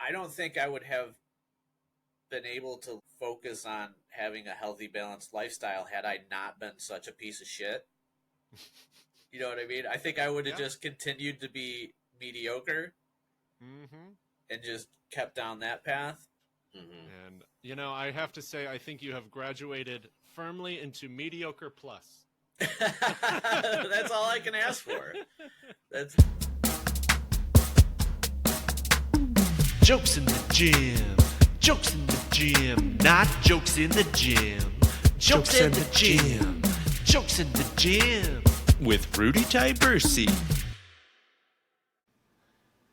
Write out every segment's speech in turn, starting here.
I don't think I would have been able to focus on having a healthy, balanced lifestyle had I not been such a piece of shit. You know what I mean? I think I would have just continued to be mediocre and just kept down that path. And, I have to say, I think you have graduated firmly into mediocre plus. That's all I can ask for. That's Jokes in the gym. Jokes in the gym. Not jokes in the gym. Jokes in the gym. Jokes in the gym. With Rudy Tyburczy.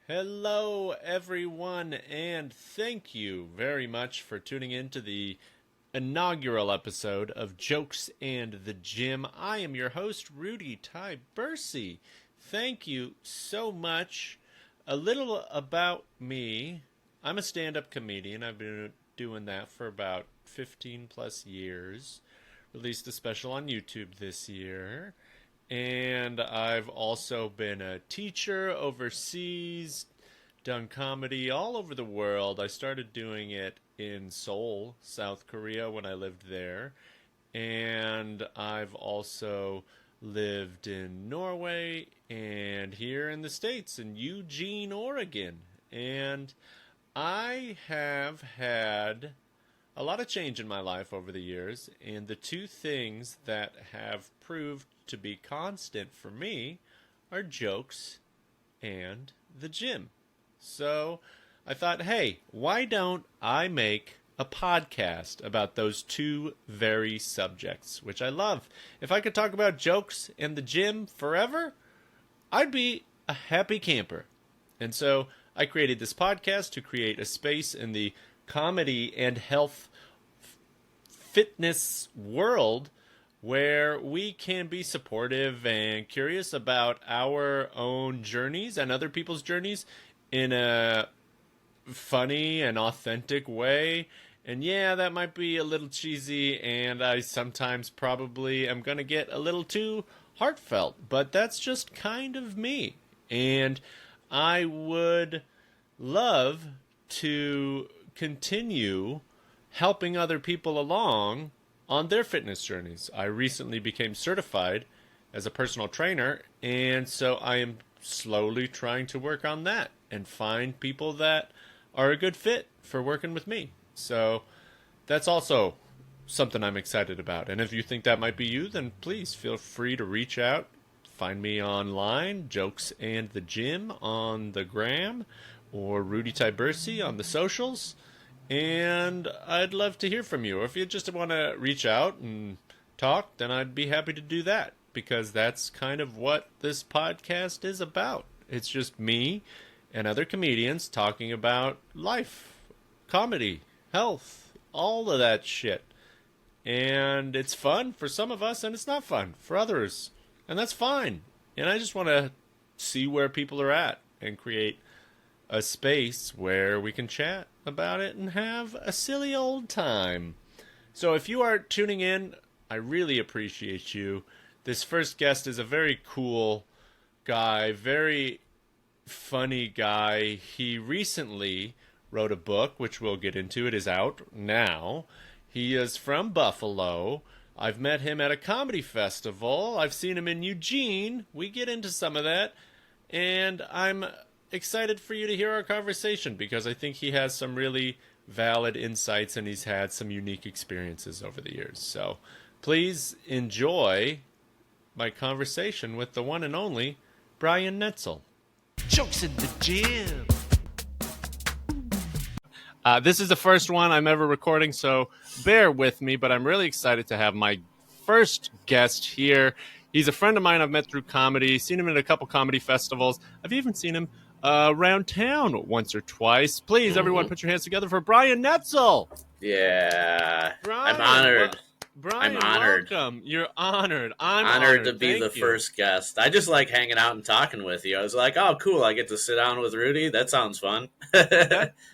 Hello, everyone, and thank you very much for tuning in to the inaugural episode of Jokes and the Gym. I am your host, Rudy Tyburczy. Thank you so much. A little about me. I'm a stand-up comedian. I've been doing that for about 15 plus years. Released a special on YouTube this year. And I've also been a teacher overseas, done comedy all over the world. I started doing it in Seoul, South Korea, when I lived there. And I've also lived in Norway and here in the States, in Eugene, Oregon. And I have had a lot of change in my life over the years. And the two things that have proved to be constant for me are jokes and the gym. So I thought, hey, why don't I make a podcast about those two very subjects, which I love. If I could talk about jokes and the gym forever, I'd be a happy camper. And so I created this podcast to create a space in the comedy and health fitness world where we can be supportive and curious about our own journeys and other people's journeys in a funny and authentic way. And yeah, that might be a little cheesy, and I sometimes probably am going to get a little too heartfelt, but that's just kind of me. And I would love to continue helping other people along on their fitness journeys. I recently became certified as a personal trainer, and so I am slowly trying to work on that and find people that are a good fit for working with me. So that's also something I'm excited about. And if you think that might be you, then please feel free to reach out. Find me online, Jokes and the Gym on the gram, or Rudy Tyburczy on the socials. And I'd love to hear from you. Or if you just want to reach out and talk, then I'd be happy to do that, because that's kind of what this podcast is about. It's just me and other comedians talking about life, comedy, health, all of that shit. And it's fun for some of us, and it's not fun for others. And that's fine. And I just want to see where people are at and create a space where we can chat about it and have a silly old time. So if you are tuning in, I really appreciate you. This first guest is a very cool guy, very funny guy. He recently wrote a book, which we'll get into. It is out now. He is from Buffalo. I've met him at a comedy festival. I've seen him in Eugene. We get into some of that. And I'm excited for you to hear our conversation, because I think he has some really valid insights and he's had some unique experiences over the years. So please enjoy my conversation with the one and only Brian Netzel. Jokes in the gym. This is the first one I'm ever recording, so bear with me, but I'm really excited to have my first guest here. He's a friend of mine I've met through comedy, seen him at a couple comedy festivals. I've even seen him around town once or twice. Please, everyone, put your hands together for Brian Netzel. Yeah. Brian, I'm honored. Brian, I'm honored. Welcome. You're honored. I'm honored to be Thank the you. first guest. I just like hanging out and talking with you. I was like, oh, cool. I get to sit down with Rudy. That sounds fun.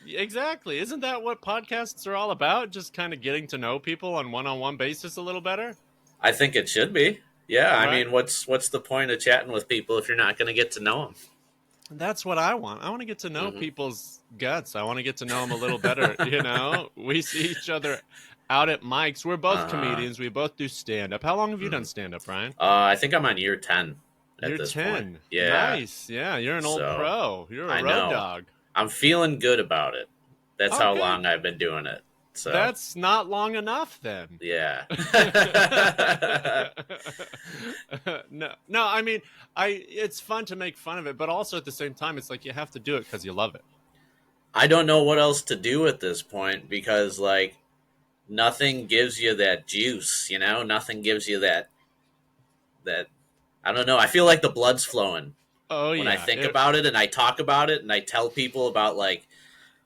Exactly. Isn't that what podcasts are all about? Just kind of getting to know people on one-on-one basis a little better? I think it should be. Yeah. Right. I mean, what's the point of chatting with people if you're not going to get to know them? That's what I want. I want to get to know Mhm. people's guts. I want to get to know them a little better. We see each other out at mics. We're both Uh-huh. comedians. We both do stand up. How long have you done Mhm. stand up, Brian? I think I'm on year 10 at You're this point. 10. Yeah. Nice. Yeah, you're an old So pro. You're a I road know. dog. I'm feeling good about it. That's Oh, how good. long I've been doing it. So, That's not long enough then. yeah. No, I mean, it's fun to make fun of it, but also at the same time, it's like you have to do it because you love it. I don't know what else to do at this point because, like, nothing gives you that juice, Nothing gives you that. I don't know. I feel like the blood's flowing Oh when I yeah, think about it and I talk about it and I tell people about, like,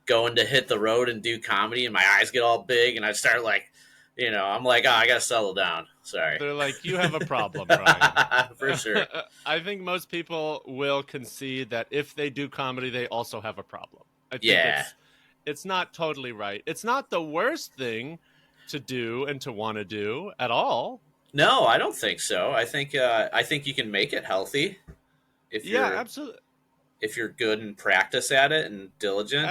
going to hit the road and do comedy and my eyes get all big and I start, like, I'm like, oh, I got to settle down. Sorry. they're like, you have a problem, Brian. For sure. I think most people will concede that if they do comedy, they also have a problem. I think Yeah. it's not totally right. It's not the worst thing to do and to want to do at all. No, I don't think so. I think you can make it healthy if Yeah, you're absolutely. if you're good and practice at it and diligent.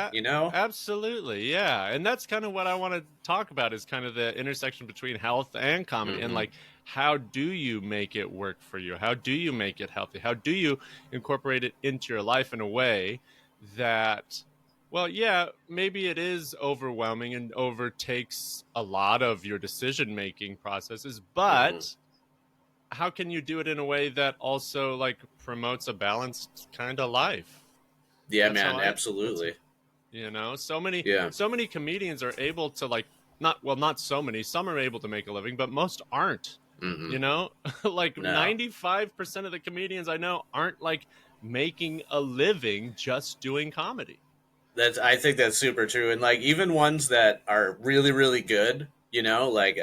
Absolutely, yeah. And that's kind of what I want to talk about is kind of the intersection between health and comedy and Mhm. like how do you make it work for you? How do you make it healthy? How do you incorporate it into your life in a way that well, yeah, maybe it is overwhelming and overtakes a lot of your decision making processes, but Mhm. how can you do it in a way that also like promotes a balanced kind of life? Yeah, That's how man, absolutely. so many Yeah. comedians are able to like not so many, some are able to make a living, but most aren't, Hmm. like No. 95% of the comedians I know aren't like making a living just doing comedy. I think that's super true. And, like, even ones that are really, really good, like,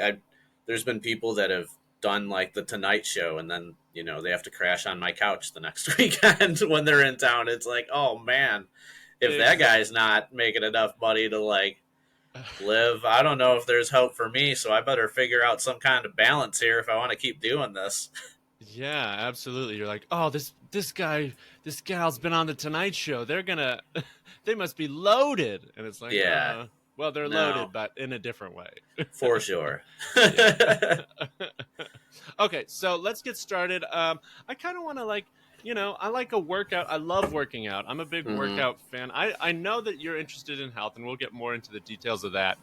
there's been people that have done, like, the Tonight Show and then, they have to crash on my couch the next weekend when they're in town. It's like, oh man, if that Ex- guy's not making enough money to, like, live, I don't know if there's hope for me, so I better figure out some kind of balance here if I want to keep doing this. yeah, absolutely. You're like, oh, this gal's been on the Tonight Show, they're gonna they must be loaded, and it's like, Yeah. well, they're No, loaded but in a different way. for sure. Yeah. Okay, so let's get started. I kind of want to like, I like a workout. I love working out. I'm a big Hmm. workout fan. I know that you're interested in health, and we'll get more into the details of that.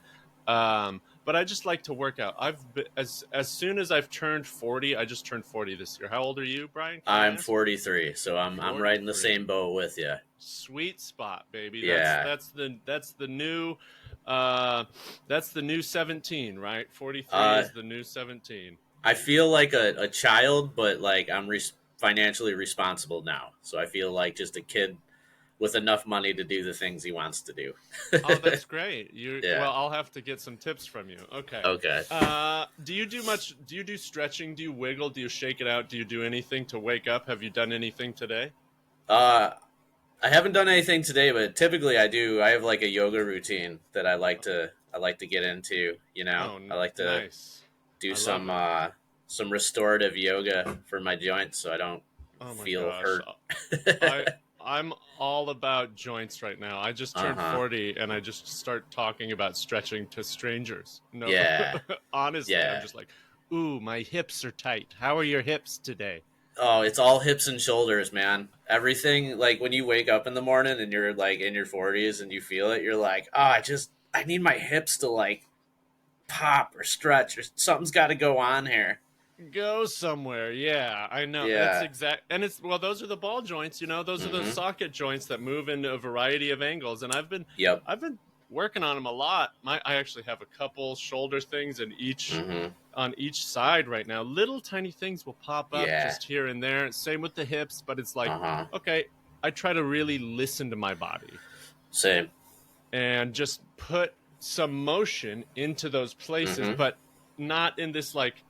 But I just like to work out. I've been, as soon as I've turned 40, I just turned 40 this year. How old are you, Brian? Can I I'm ask? 43, so I'm right in the 43. same boat with you. Sweet spot, baby. Yeah. That's the new that's the new 17, right? 43 Uh, is the new 17. I feel like a child, but, like, I'm financially responsible now. So I feel like just a kid with enough money to do the things he wants to do. Oh, that's great. Yeah. Well, I'll have to get some tips from you. Okay. Okay. Do you do much? Do you do stretching? Do you wiggle? Do you shake it out? Do you do anything to wake up? Have you done anything today? Uh, I haven't done anything today, but typically I do. I have, like, a yoga routine that I like to get into. Oh, I like to nice. do I love it. some restorative yoga for my joints so I don't Oh my feel gosh. hurt. I'm all about joints right now. I just turned Uh-huh. 40 and I just start talking about stretching to strangers. No, Yeah. honestly, I'm Yeah. just like, ooh, my hips are tight. How are your hips today? Oh, it's all hips and shoulders, man. Everything, like, when you wake up in the morning and you're, like, in your 40s and you feel it, you're like, oh, I need my hips to, like, pop or stretch or something's got to go on here. Go somewhere. Yeah, I know. That's Yeah. exact. And it's, well, those are the ball joints, those are the Hmm. socket joints that move in a variety of angles. And Yep. I've been working on them a lot. I actually have a couple shoulder things in Hmm. on each side right now. Little tiny things will pop up Yeah. just here and there. Same with the hips, but it's like, Uh-huh. okay, I try to really listen to my body Same. and just put some motion into those places, Hmm. but not in this like,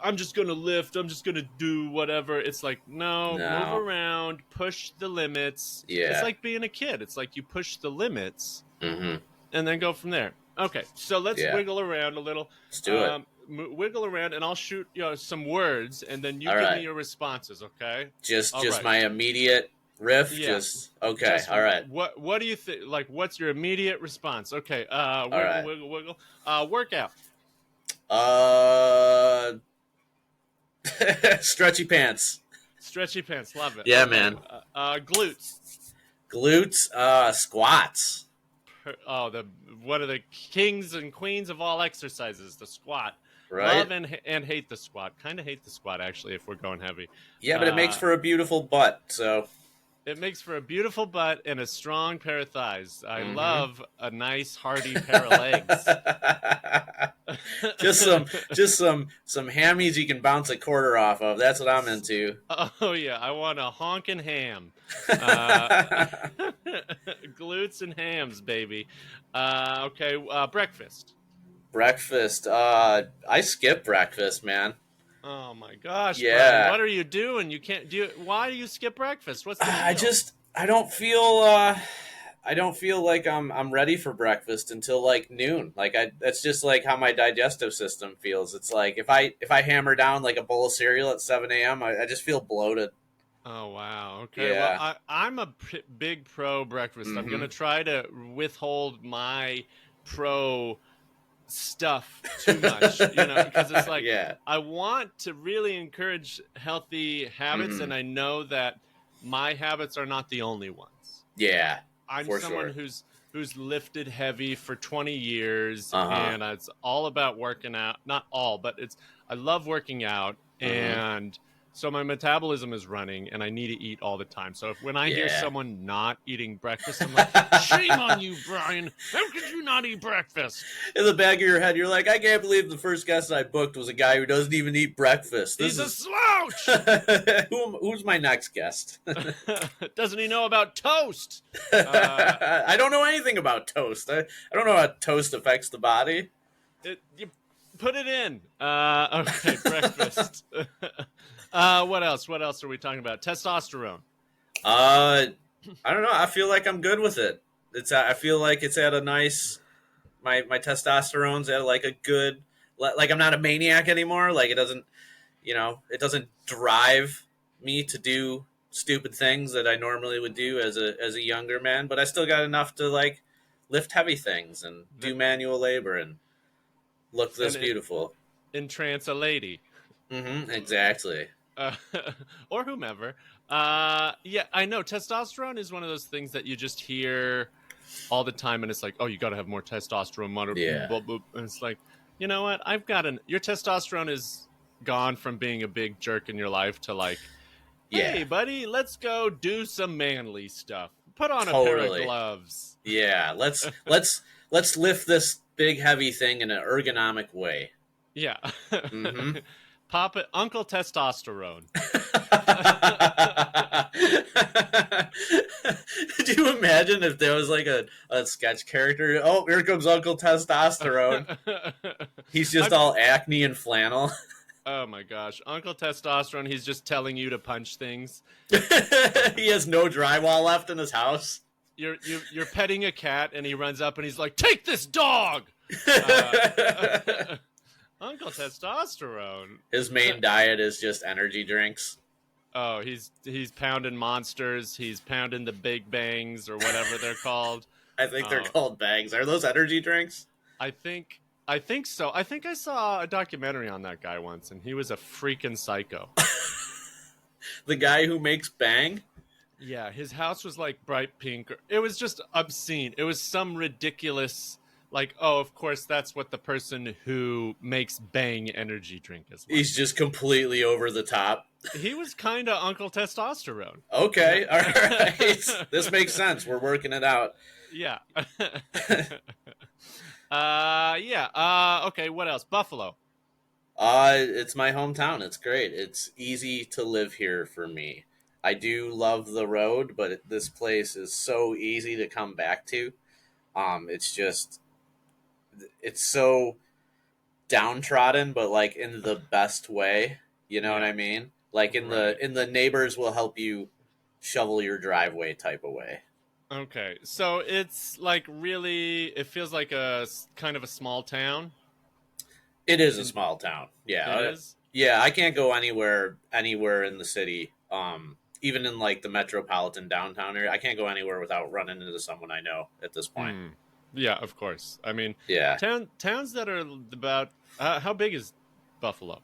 I'm just going to lift, I'm just going to do whatever. It's like, no, move No. around, push the limits. Yeah. It's like being a kid. It's like you push the limits Hmm. and then go from there. Okay, so let's Yeah. wiggle around a little. Let's do it. Wiggle around, and I'll shoot some words, and then you All give right. me your responses. Okay? Just All just right. my immediate Riff, Yeah. just okay. All right. What do you think? Like, what's your immediate response? Okay. Wiggle, right. wiggle, wiggle. Workout. Uh, stretchy pants. Stretchy pants. Love it. Yeah, Okay. man. Glutes. Glutes. Squats. The one of the kings and queens of all exercises, the squat. Right. Love and hate the squat. Kind of hate the squat actually if we're going heavy. Yeah, but it makes for a beautiful butt. So it makes for a beautiful butt and a strong pair of thighs. I Mhm. love a nice hardy pair of legs. just some hammies you can bounce a quarter off of. That's what I'm into. Oh yeah, I want a honkin' ham. Glutes and hams, baby. Okay, breakfast. Breakfast. I skip breakfast, man. Oh my gosh, Yeah. Brian, what are you doing? You can't do. Why do you skip breakfast? What's the deal? I don't feel like I'm ready for breakfast until like noon. Like that's just like how my digestive system feels. It's like if I hammer down like a bowl of cereal at 7 a.m., I just feel bloated. Oh wow. Okay. Yeah. Well, I'm a big pro breakfast. I'm gonna try to withhold my pro stuff too much, because it's like Yeah. I want to really encourage healthy habits, and I know that my habits are not the only ones. Yeah. I'm for someone sure. who's lifted heavy for 20 years, Uh-huh. and it's all about working out. Not all, but I love working out, and so my metabolism is running, and I need to eat all the time. So when I hear someone not eating breakfast, I'm like, shame on you, Brian. How could you not eat breakfast? In the back of your head, you're like, I can't believe the first guest I booked was a guy who doesn't even eat breakfast. He's a slouch. Who's my next guest? Doesn't he know about toast? I don't know anything about toast. I don't know how toast affects the body. You put it in. Okay, breakfast. What else? What else are we talking about? Testosterone. I don't know. I feel like I'm good with it. I feel like it's at a nice. My testosterone's at like a good. Like I'm not a maniac anymore. Like it doesn't drive me to do stupid things that I normally would do as a younger man. But I still got enough to like lift heavy things and do manual labor and look this beautiful. Entrance a lady. Exactly. Or whomever. Yeah, I know. Testosterone is one of those things that you just hear all the time, and it's like, oh, you got to have more testosterone. Yeah. Blah, blah. And it's like, you know what? Your testosterone is gone from being a big jerk in your life to like, hey, buddy, let's go do some manly stuff. Put on a pair of gloves. Yeah, let's lift this big heavy thing in an ergonomic way. Yeah. Pop it, Uncle Testosterone. Could you imagine if there was like a sketch character? Oh, here comes Uncle Testosterone. He's just all acne and flannel. Oh my gosh, Uncle Testosterone. He's just telling you to punch things. He has no drywall left in his house. You're petting a cat, and he runs up and he's like, "Take this dog." Uncle Testosterone. His main diet is just energy drinks. Oh, he's pounding monsters. He's pounding the Big Bangs or whatever they're called. I think they're called bangs. Are those energy drinks? I think so. I think I saw a documentary on that guy once, and he was a freaking psycho. The guy who makes Bang? Yeah, his house was like bright pink. It was just obscene. It was some ridiculous, like, oh, of course, that's what the person who makes Bang energy drink is like. He's just completely over the top. He was kind of Uncle Testosterone. Okay, all right. This makes sense. We're working it out. Yeah. Okay, what else? Buffalo. It's my hometown. It's great. It's easy to live here for me. I do love the road, but this place is so easy to come back to. It's so downtrodden, but like in the best way. You know what I mean? Like in the neighbors will help you shovel your driveway type of way. Okay, so it's like really, it feels like a kind of a small town. It is a small town. Yeah. It is? Yeah, I can't go anywhere in the city even in like the metropolitan downtown area, I can't go anywhere without running into someone I know at this point. Yeah, of course. I mean, Yeah. Towns that are about how big is Buffalo?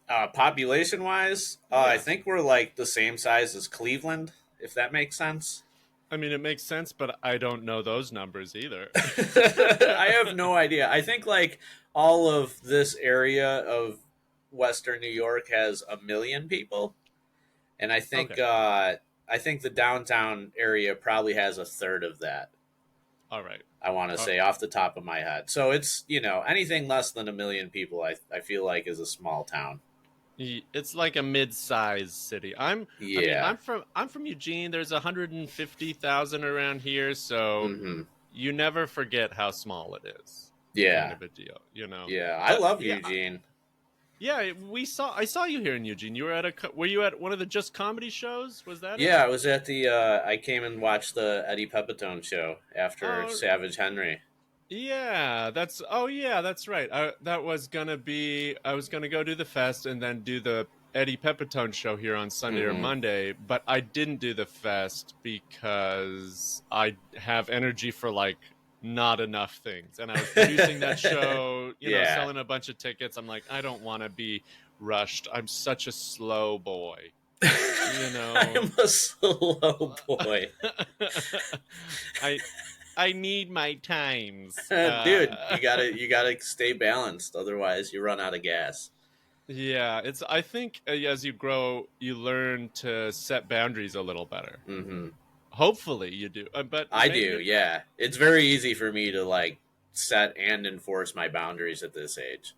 Population wise, Yeah. I think we're like the same size as Cleveland, if that makes sense. I mean, it makes sense, but I don't know those numbers either. I have no idea. I think like all of this area of Western New York has 1 million people, and I think Okay. I think the downtown area probably has a third of that. All right. I want to say off the top of my head. So it's, anything less than 1 million people, I feel like is a small town. It's like a mid-sized city. I'm from Eugene. There's 150,000 around here, so you never forget how small it is. Yeah. Kind of a deal, Yeah, I love Eugene. Yeah, I saw you here in Eugene. You were were you at one of the Just Comedy shows? Was that it? Yeah, I was at the I came and watched the Eddie Pepitone show after Savage Henry. Yeah, that's right. I was gonna go do the fest and then do the Eddie Pepitone show here on Sunday or Monday, but I didn't do the fest because I have energy for like not enough things, and I was producing that show, selling a bunch of tickets. I'm like, I don't want to be rushed. I'm such a slow boy. I'm a slow boy. I need my times. Dude, you gotta stay balanced, otherwise you run out of gas. Yeah, I think as you grow, you learn to set boundaries a little better. Hopefully you do, but I do. Yeah, it's very easy for me to like set and enforce my boundaries at this age.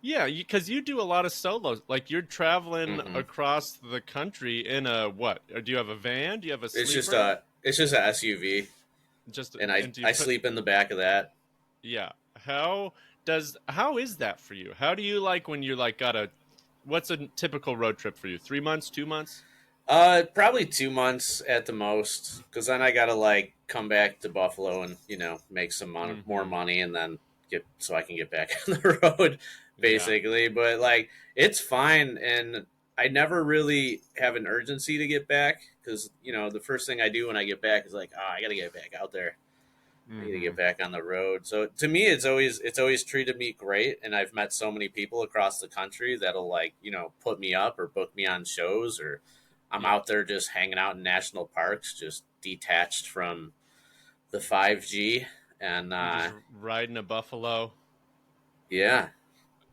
Yeah, because you do a lot of solos. Like you're traveling across the country in a what? Or do you have a van? Do you have a sleeper? It's just an SUV. I sleep in the back of that. Yeah. How is that for you? How do you like when you're like what's a typical road trip for you? 3 months, 2 months? Probably 2 months at the most, because then I gotta like come back to Buffalo and make some more money, and then so I can get back on the road, basically. Yeah. But like it's fine, and I never really have an urgency to get back, because the first thing I do when I get back is like, I gotta get back out there. I need to get back on the road. So to me, it's always treated me great, and I've met so many people across the country that'll like put me up or book me on shows, or I'm out there just hanging out in national parks, just detached from the 5G, and just riding a buffalo. Yeah.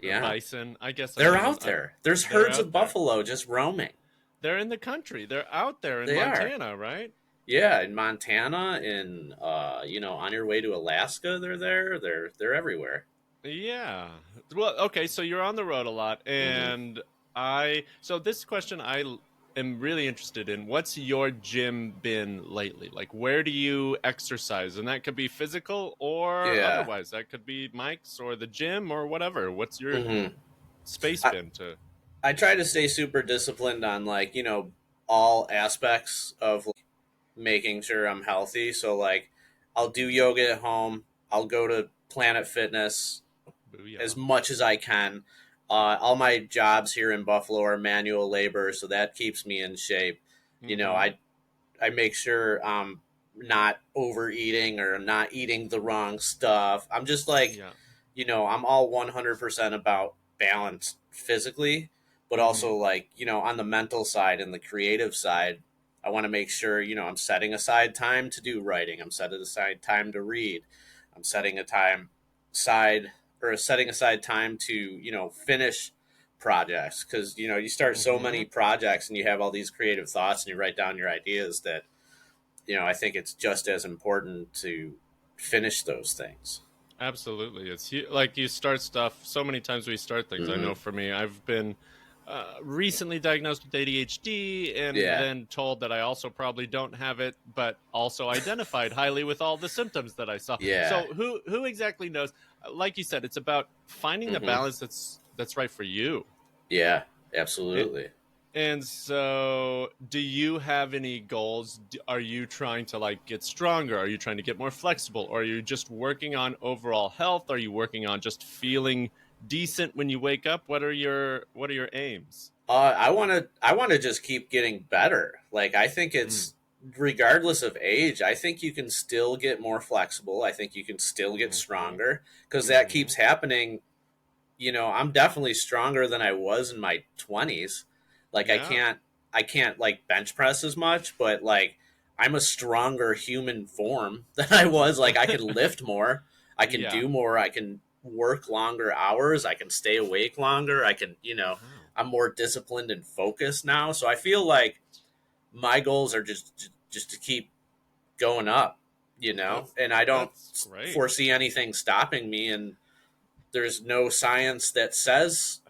A bison. I guess they're out there. There's herds of buffalo just roaming. They're in the country. They're out there in Montana, right? Yeah, in Montana, on your way to Alaska, they're there. They're everywhere. Yeah. Well, okay, so you're on the road a lot, and so this question I am really interested in. What's your gym been lately? Like, where do you exercise? And that could be physical or otherwise. That could be Mike's or the gym or whatever. What's your space been to? I try to stay super disciplined on like, all aspects of making sure I'm healthy. So like I'll do yoga at home. I'll go to Planet Fitness as much as I can. All my jobs here in Buffalo are manual labor, so that keeps me in shape. I make sure I'm not overeating or not eating the wrong stuff. I'm just like, I'm all 100% about balance physically, but also like, on the mental side and the creative side, I want to make sure, I'm setting aside time to do writing. I'm setting aside time to read. I'm setting aside time to, finish projects. Because, you start so many projects and you have all these creative thoughts and you write down your ideas that, I think it's just as important to finish those things. Absolutely. It's like you start stuff so many times we start things. I know for me, I've been recently diagnosed with ADHD and then told that I also probably don't have it, but also identified highly with all the symptoms that I saw. Yeah. So who exactly knows? Like you said, it's about finding the balance that's right for you. Yeah, absolutely. And so do you have any goals? Are you trying to like get stronger? Are you trying to get more flexible? Or are you just working on overall health? Are you working on just feeling decent when you wake up? What are your aims? I want to just keep getting better. Like, I think it's regardless of age, I think you can still get more flexible. I think you can still get Mm-hmm. stronger because that keeps happening. I'm definitely stronger than I was in my 20s. Like, I Yeah. can't like bench press as much, but like I'm a stronger human form than I was. Like, I can lift more, I can Yeah. do more, I can work longer hours, I can stay awake longer, I can, Wow. I'm more disciplined and focused now. So I feel like my goals are just to keep going up, That's and I don't that's great. foresee anything stopping me, and there's no science that says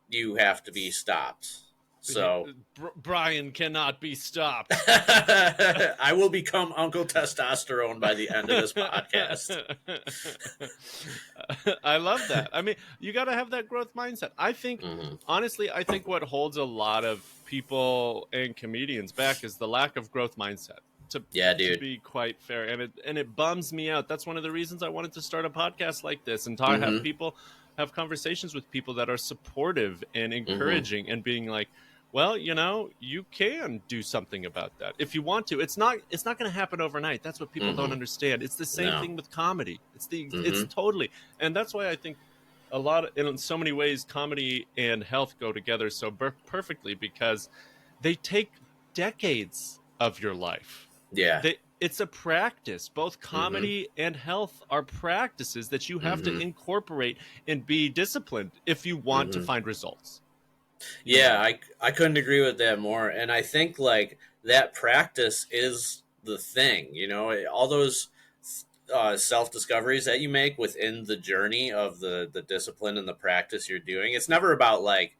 you have to be stopped. So Brian cannot be stopped. I will become Uncle Testosterone by the end of this podcast. I love that. I mean, you got to have that growth mindset. I think, Mm-hmm. honestly, I think what holds a lot of people and comedians back is the lack of growth mindset. To Yeah, to dude. be quite fair, and it bums me out. That's one of the reasons I wanted to start a podcast like this and Mm-hmm. have conversations with people that are supportive and Mm-hmm. encouraging and being like, well, you can do something about that if you want to. It's not going to happen overnight. That's what people don't Mm-hmm. understand. It's the same No. thing with comedy. It's Mm-hmm. totally. And that's why I think in so many ways comedy and health go together so perfectly, because they take decades of your life. Yeah. It's a practice. Both Mm-hmm. comedy and health are practices that you have to Mm-hmm. incorporate and be disciplined if you want to Mm-hmm. find results. you Yeah, know I couldn't agree with that more. And I think like that practice is the thing, all those self discoveries that you make within the journey of the discipline and the practice you're doing. It's never about like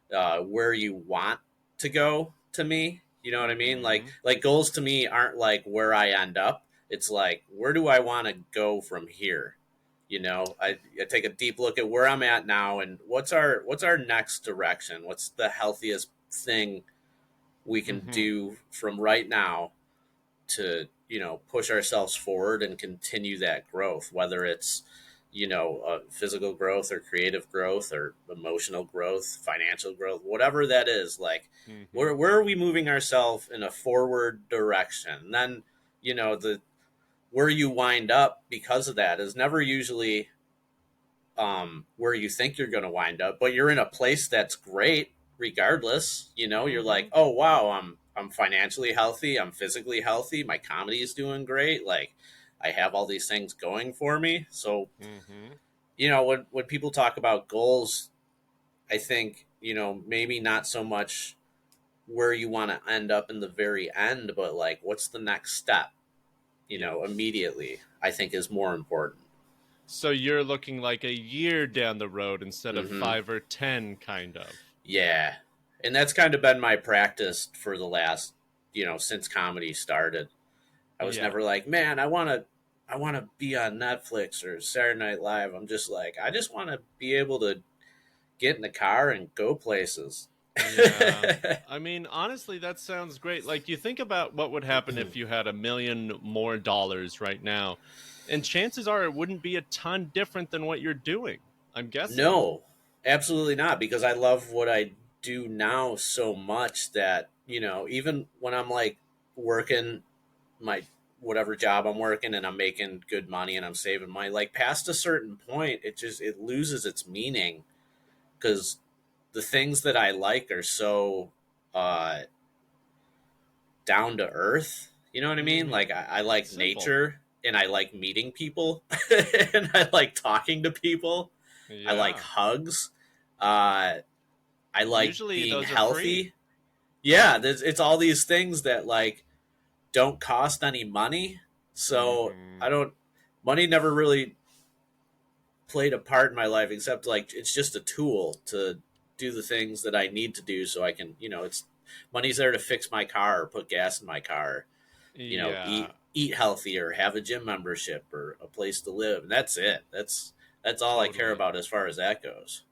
where you want to go. To me, you know what I mean? Like hmm like goals to me aren't like where I end up. It's like, where do I want to go from here? I take a deep look at where I'm at now, and what's our next direction? What's the healthiest thing we can hmm do from right now to push ourselves forward and continue that growth, whether it's physical growth or creative growth or emotional growth, financial growth, whatever that is. Like, hmm where are we moving ourselves in a forward direction? And then the where you wind up because of that is never usually where you think you're going to wind up, but you're in a place that's great regardless. You're like, hmm oh wow, I'm financially healthy, I'm physically healthy, my comedy is doing great, like I have all these things going for me. So hmm when people talk about goals, I think maybe not so much where you want to end up in the very end, but like what's the next step, Yes. immediately, I think is more important. So you're looking like a year down the road instead of Mm-hmm. 5 or 10, kind of. Yeah. And that's kind of been my practice for the last, since comedy started. I was Yeah. never like, man, I want to be on Netflix or Saturday Night Live. I'm just like, I just want to be able to get in the car and go places. Yeah. I mean, honestly, that sounds great. Like, you think about what would happen if you had $1 million more right now, and chances are it wouldn't be a ton different than what you're doing, I'm guessing. No, absolutely not, because I love what I do now so much that, even when I'm like working my whatever job I'm working and I'm making good money and I'm saving money, like past a certain point, it loses its meaning because the things that I like are so uh, down to earth. You know what I mean? Mm-hmm. Like I like Simple. nature and I like meeting people and I like talking to people. I like Yeah. hugs. Uh, I like Usually being those are free. healthy. Yeah, it's all these things that like don't cost any money. So Mm-hmm. I don't. Money never really played a part in my life, except like it's just a tool to do the things that I need to do, so I can. It's money's there to fix my car or put gas in my car. Yeah. Eat healthier, have a gym membership or a place to live. And that's it. That's all I care Totally. about as far as that goes.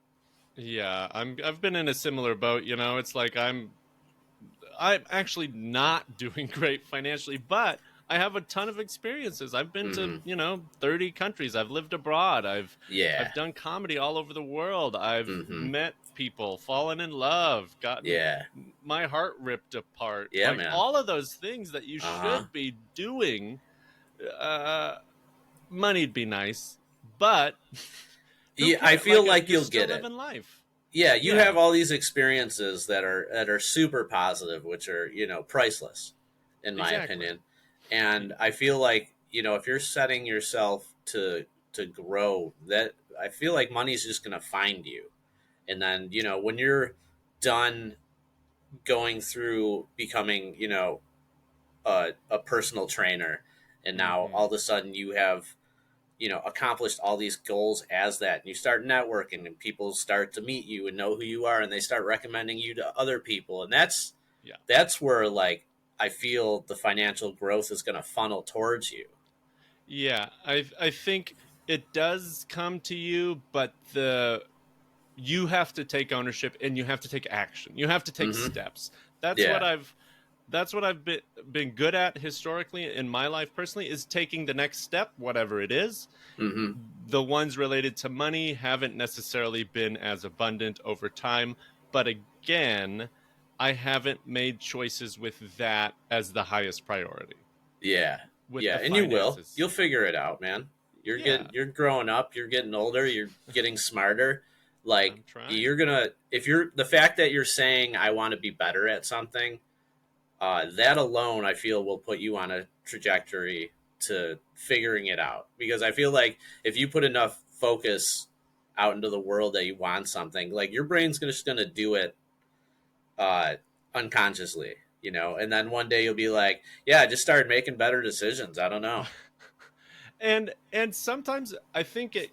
Yeah, I've been in a similar boat. It's like I'm actually not doing great financially, but I have a ton of experiences. I've been to 30 countries. I've lived abroad. I've done comedy all over the world. I've met people, fallen in love, gotten my heart ripped apart. Yeah, like man. all of those things that you should be doing. Money'd be nice, but I feel like you'll get it. Living life. Yeah, you have all these experiences that are super positive, which are, priceless, in my opinion. And I feel like, if you're setting yourself to grow, that I feel like money's just going to find you. And then, when you're done going through becoming, a personal trainer, and now all of a sudden you have, accomplished all these goals as that, and you start networking, and people start to meet you and know who you are, and they start recommending you to other people. And that's where, like, I feel the financial growth is going to funnel towards you. Yeah, I think it does come to you, but you have to take ownership and you have to take action. You have to take steps. That's what I've been good at historically in my life personally, is taking the next step, whatever it is. The ones related to money haven't necessarily been as abundant over time. But again, I haven't made choices with that as the highest priority. Yeah. And you will. You'll figure it out, man. You're growing up, you're getting older, you're getting smarter. Like, the fact that you're saying, I want to be better at something, that alone, I feel, will put you on a trajectory to figuring it out. Because I feel like if you put enough focus out into the world that you want something, like, your brain's just going to do it unconsciously, and then one day you'll be like, I just started making better decisions. I don't know. And sometimes I think it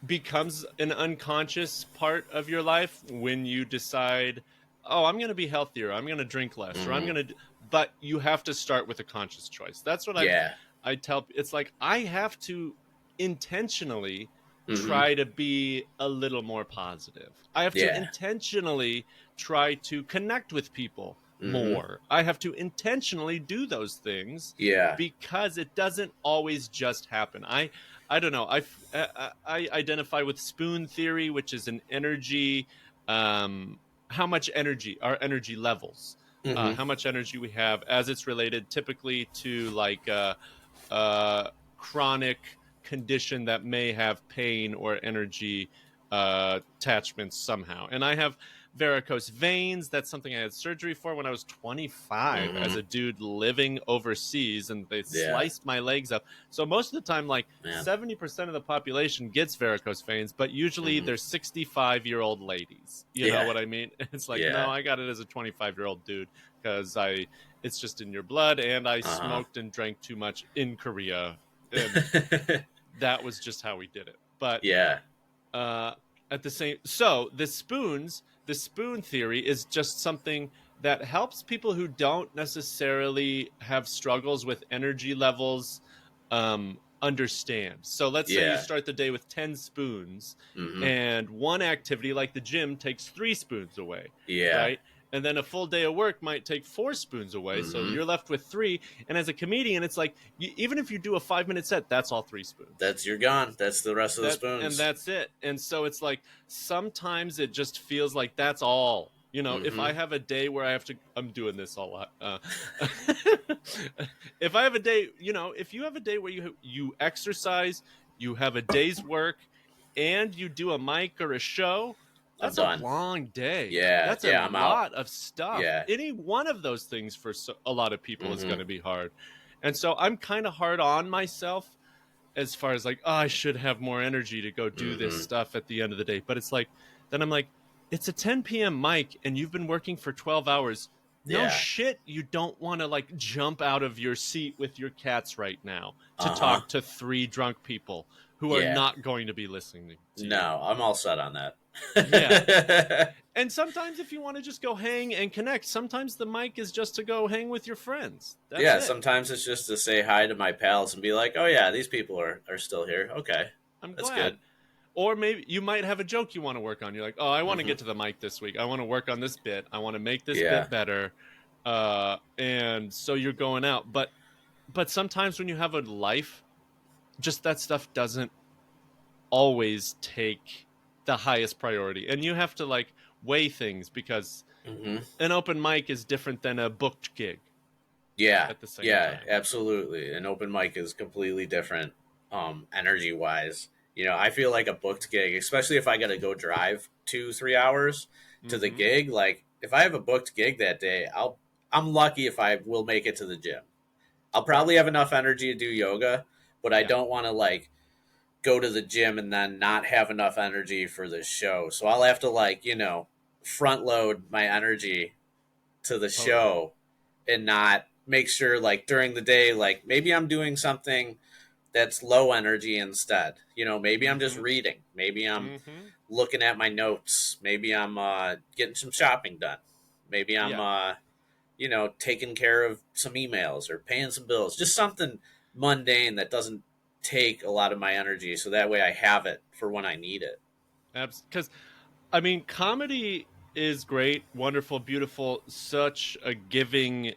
becomes an unconscious part of your life when you decide, I'm going to be healthier, I'm going to drink less, or I'm going to, but you have to start with a conscious choice. That's what I tell. It's like, I have to intentionally try to be a little more positive. I have to intentionally try to connect with people more. I have to intentionally do those things because it doesn't always just happen. I don't know. I identify with spoon theory, which is an energy, how much energy, our energy levels, how much energy we have as it's related typically to like a chronic condition that may have pain or energy attachments somehow. And I have varicose veins. That's something I had surgery for when I was 25 as a dude living overseas, and they sliced my legs up. So most of the time, like 70% of the population gets varicose veins, but usually they're 65-year-old ladies. You know what I mean? It's like, no, I got it as a 25-year-old dude because it's just in your blood, and I smoked and drank too much in Korea. And that was just how we did it. But at the same, so the spoon theory is just something that helps people who don't necessarily have struggles with energy levels understand. So let's say you start the day with 10 spoons, and one activity like the gym takes 3 spoons away. Right? And then a full day of work might take 4 spoons away. So you're left with 3. And as a comedian, it's like, even if you do a 5-minute set, that's all 3 spoons. You're gone. That's the rest of the spoons. And that's it. And so it's like, sometimes it just feels like that's all. If I have a day where I'm doing this a lot. If I have a day, if you have a day where you exercise, you have a day's work, and you do a mic or a show, that's a long day. That's a lot of stuff. Any one of those things for a lot of people is going to be hard. And so I'm kind of hard on myself as far as like, I should have more energy to go do this stuff at the end of the day. But it's like, then I'm like, it's a 10 p.m. mic and you've been working for 12 hours. No shit, you don't want to like jump out of your seat with your cats right now to talk to 3 drunk people who are not going to be listening to you. No, I'm all set on that. And sometimes if you want to just go hang and connect, sometimes the mic is just to go hang with your friends. That's it. Sometimes it's just to say hi to my pals and be like, oh yeah, these people are still here. Okay, that's good. Or maybe you might have a joke you want to work on. You're like, I want to get to the mic this week. I want to work on this bit. I want to make this bit better. And so you're going out. But but sometimes when you have a life, just that stuff doesn't always take the highest priority, and you have to like weigh things because an open mic is different than a booked gig. Yeah, at the same yeah, time. absolutely. An open mic is completely different, energy wise. I feel like a booked gig, especially if I got to go drive 2-3 hours to the gig. Like if I have a booked gig that day, I'm lucky if I will make it to the gym. I'll probably have enough energy to do yoga, but I Yeah. don't want to like go to the gym and then not have enough energy for the show. So I'll have to like, front load my energy to the Totally. show and not make sure like during the day, like maybe I'm doing something that's low energy instead. Maybe I'm just reading. Maybe I'm looking at my notes. Maybe I'm getting some shopping done. Maybe I'm taking care of some emails or paying some bills. Just something mundane that doesn't take a lot of my energy, so that way I have it for when I need it. Because I mean, comedy is great, wonderful, beautiful, such a giving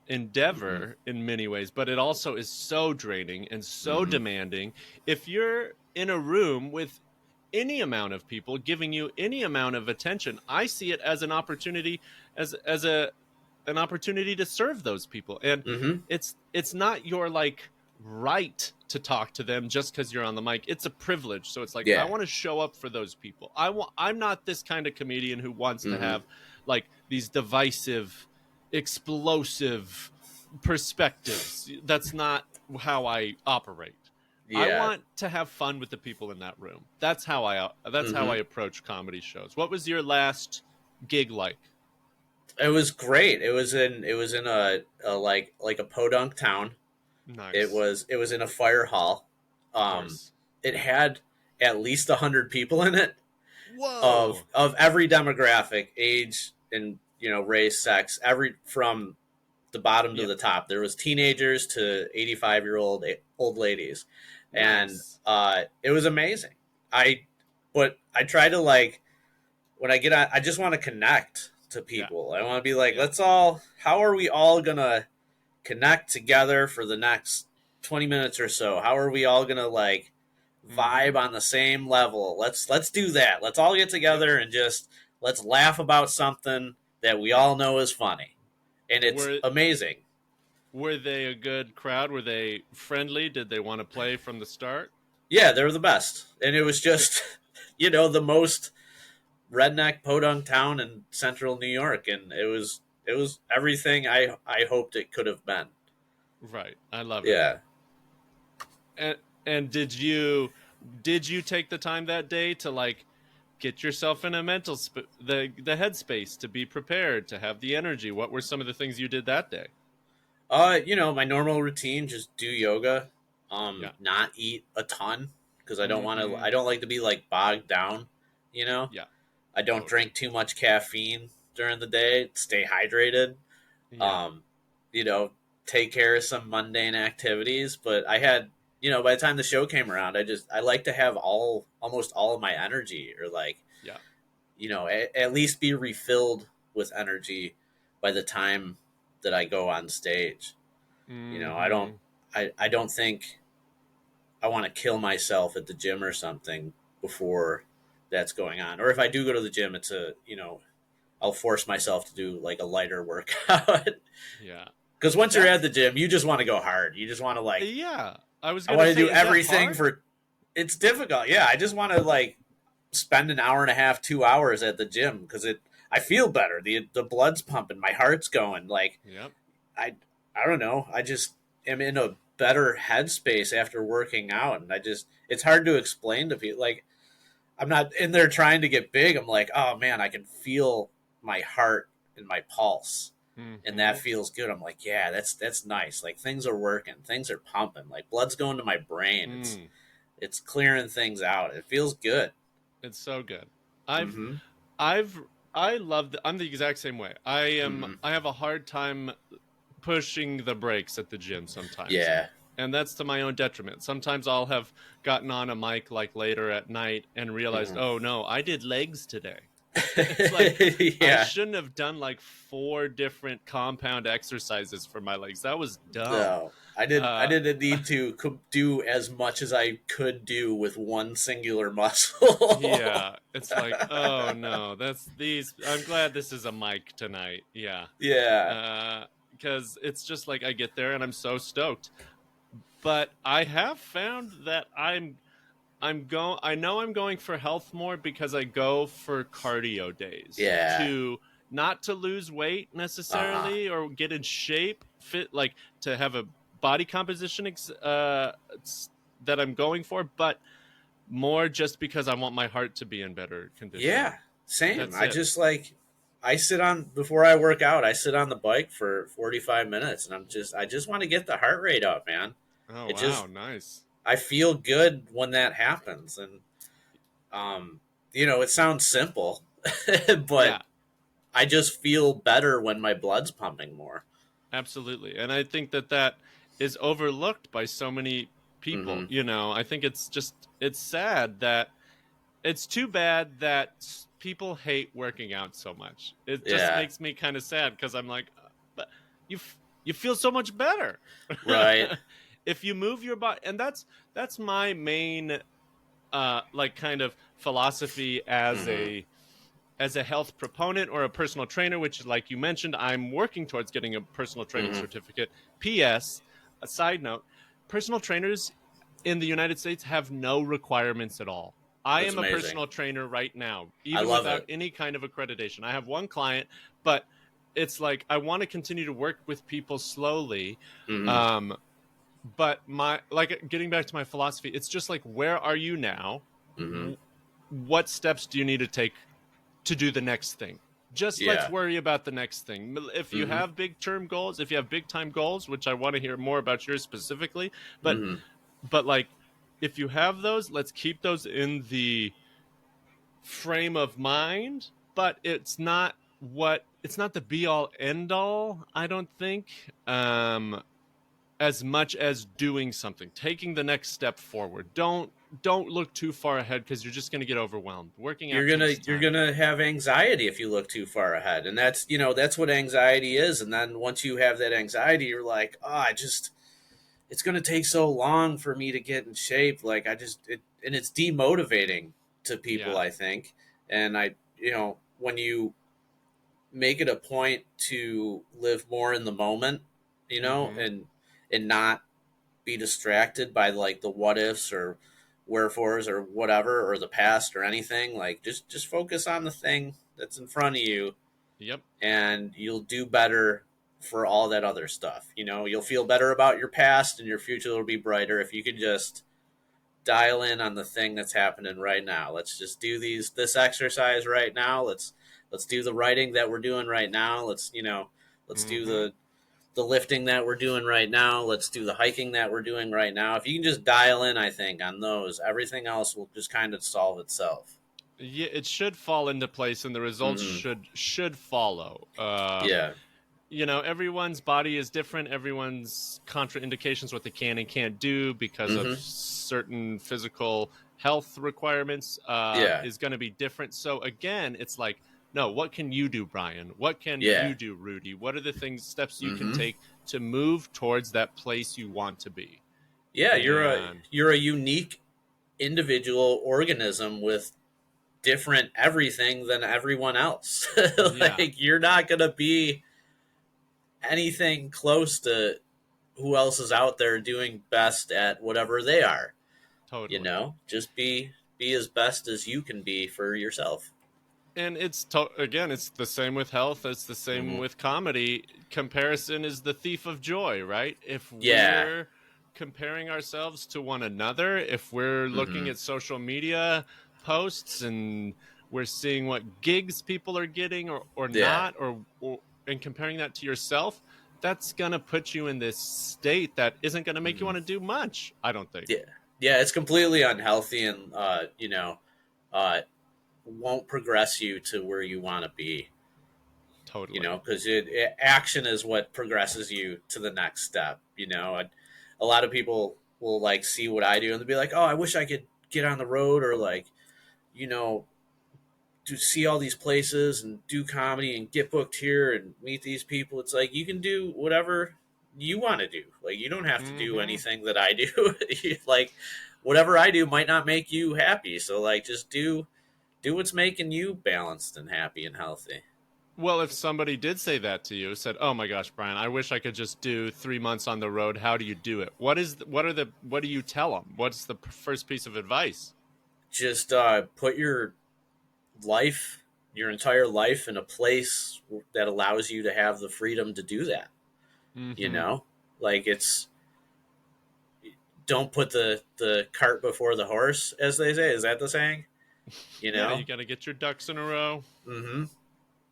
endeavor in many ways, but it also is so draining and so demanding. If you're in a room with any amount of people giving you any amount of attention, I see it as an opportunity, as an opportunity to serve those people, and it's not your like right to talk to them just because you're on the mic. It's a privilege. So it's like, I want to show up for those people. I'm not this kind of comedian who wants to have like these divisive, explosive perspectives. That's not how I operate. I want to have fun with the people in that room. That's how I approach comedy shows. What was your last gig like? It was great. It was in a like a podunk town. Nice. It was in a fire hall. It had at least 100 people in it. Whoa. Of every demographic, age, and race, sex, from the bottom to the top. There was teenagers to 85-year-old old ladies, nice. And it was amazing. But I try to like when I get on, I just want to connect to people. I want to be like, how are we all gonna connect together for the next 20 minutes or so? How are we all gonna like vibe on the same level? Let's do that. Let's all get together and just let's laugh about something that we all know is funny. And it's amazing. Were they a good crowd? Were they friendly? Did they want to play from the start? Yeah, they were the best. And it was just, the most redneck podunk town in central New York. And it was everything I hoped it could have been. Right. I love it. Yeah. And did you take the time that day to like get yourself in a mental the headspace to be prepared, to have the energy? What were some of the things you did that day? My normal routine, just do yoga, not eat a ton because I don't want to. I don't like to be like bogged down. Yeah. I don't drink too much caffeine during the day. Stay hydrated. Yeah. Take care of some mundane activities. But I had, by the time the show came around, I like to have almost all of my energy, or like, at least be refilled with energy by the time that I go on stage. I don't think I want to kill myself at the gym or something before that's going on. Or if I do go to the gym, it's I'll force myself to do like a lighter workout. Yeah. Because once you're at the gym, you just want to go hard. You just want to like, I want to do everything it's difficult. Yeah. I just want to like spend an hour and a half, 2 hours at the gym because I feel better. The blood's pumping, my heart's going. Like, I don't know. I just am in a better headspace after working out, and it's hard to explain to people. Like, I'm not in there trying to get big. I'm like, oh man, I can feel my heart and my pulse, and that feels good. I'm like, yeah, that's nice. Like things are working, things are pumping. Like blood's going to my brain. It's clearing things out. It feels good. It's so good. I'm the exact same way. I have a hard time pushing the brakes at the gym sometimes. Yeah. And that's to my own detriment. Sometimes I'll have gotten on a mic like later at night and realized, oh no, I did legs today. It's like I Yeah. shouldn't have done like 4 different compound exercises for my legs. That was dumb. No, I didn't. I Uh, didn't need to do as much as I could do with one singular muscle. yeah, it's like, oh no, that's these. I'm glad this is a mic tonight. Yeah, Yeah. because it's just like I get there and I'm so stoked. But I have found that I know I'm going for health more because I go for cardio days Yeah. to not to lose weight Uh-huh. necessarily or get in shape, fit like to have a body composition that I'm going for, but more just because I want my heart to be in better condition. Yeah. Same. That's I it. just like I sit on before I work out. I sit on the bike for 45 minutes, and I just want to get the heart rate up, man. Oh It wow, just nice. I feel good when that happens, and it sounds simple, but Yeah, I just feel better when my blood's pumping more. absolutely. And I think that that is overlooked by so many people. Mm-hmm. I think it's sad that it's too bad that people hate working out so much. It just Yeah. makes me kind of sad because I'm like, but you feel so much better Right. if you move your body, and that's my main like kind of philosophy Mm-hmm. as a health proponent or a personal trainer, which, like you mentioned, I'm working towards getting a personal training Mm-hmm. certificate. P.S. A side note: personal trainers in the United States have no requirements at all. I That's am a amazing. personal trainer right now, I even love without it. any kind of accreditation. I have one client, but it's like I want to continue to work with people slowly. Mm-hmm. Um, but my like getting back to my philosophy, it's just like, where are you now? Mm-hmm. What steps do you need to take to do the next thing? Just let's Yeah. worry about the next thing. If you Mm-hmm. have big term goals, if you have big time goals, which I want to hear more about yours specifically, but Mm-hmm. like if you have those, let's keep those in the frame of mind, but it's not the be all end all, I don't think. As much as doing something, taking the next step forward. Don't look too far ahead because you're just going to get overwhelmed. Working out takes You're time. gonna have anxiety if you look too far ahead, and that's what anxiety is. And then once you have that anxiety, you're like, oh, it's gonna take so long for me to get in shape. Like and it's demotivating to people, Yeah. I think. And when you make it a point to live more in the moment, Mm-hmm. and not be distracted by like the what ifs or wherefores or whatever or the past or anything. Like just focus on the thing that's in front of you, Yep. and you'll do better for all that other stuff. You'll feel better about your past, and your future will be brighter if you can just dial in on the thing that's happening right now. Let's just do this exercise right now. Let's do the writing that we're doing right now. Let's do Mm-hmm. the lifting that we're doing right now. Let's do the hiking that we're doing right now. If you can just dial in, I think, on those, everything else will just kind of solve itself. Yeah, it should fall into place, and the results Mm-hmm. should follow. Yeah. Everyone's body is different. Everyone's contraindications, what they can and can't do because of Mm-hmm. certain physical health requirements, Yeah. is going to be different. So again, it's like, no, what can you do, Brian? What can Yeah. you do, Rudy? What are the steps you can Mm-hmm. take to move towards that place you want to be? Yeah. And You're a unique individual organism with different everything than everyone else. yeah, Like you're not gonna be anything close to who else is out there doing best at whatever they are. totally. Just be as best as you can be for yourself. And again, it's the same with health. It's the same Mm-hmm. with comedy. Comparison is the thief of joy, right? If Yeah. we're comparing ourselves to one another, if we're looking Mm-hmm. at social media posts and we're seeing what gigs people are getting or Yeah. not, and comparing that to yourself, that's gonna put you in this state that isn't gonna make you Mm-hmm. want to do much. I don't think. Yeah. Yeah. It's completely unhealthy, and uh, won't progress you to where you want to be. Totally. Because action is what progresses you to the next step. A lot of people will like see what I do and they'll be like, "Oh, I wish I could get on the road or like, you know, to see all these places and do comedy and get booked here and meet these people. It's like you can do whatever you want to do. Like you don't have to do anything that I do. Like whatever I do might not make you happy. So like just do what's making you balanced and happy and healthy. Well, if somebody did say that to you, said, "Oh my gosh, Brian, I wish I could just do 3 months on the road. How do you do it?" What do you tell them? What's the first piece of advice? Just put your entire life in a place that allows you to have the freedom to do that. You know, like don't put the cart before the horse, as they say. Is that the saying? You know, yeah, you got to get your ducks in a row. Mm-hmm.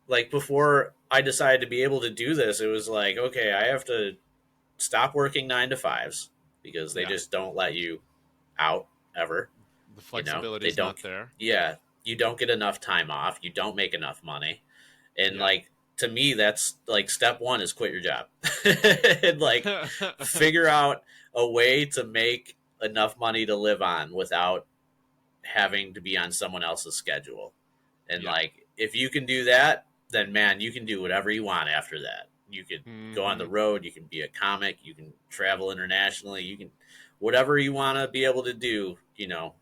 Like before I decided to be able to do this, it was like, okay, I have to stop working 9 to 5s because they just don't let you out ever. The flexibility is not there. Yeah, you don't get enough time off. You don't make enough money, and like to me, that's like step one is quit your job and like figure out a way to make enough money to live on without having to be on someone else's schedule. And like if you can do that, then man, you can do whatever you want after that. You can go on the road, you can be a comic, you can travel internationally, you can whatever you want to be able to do, you know,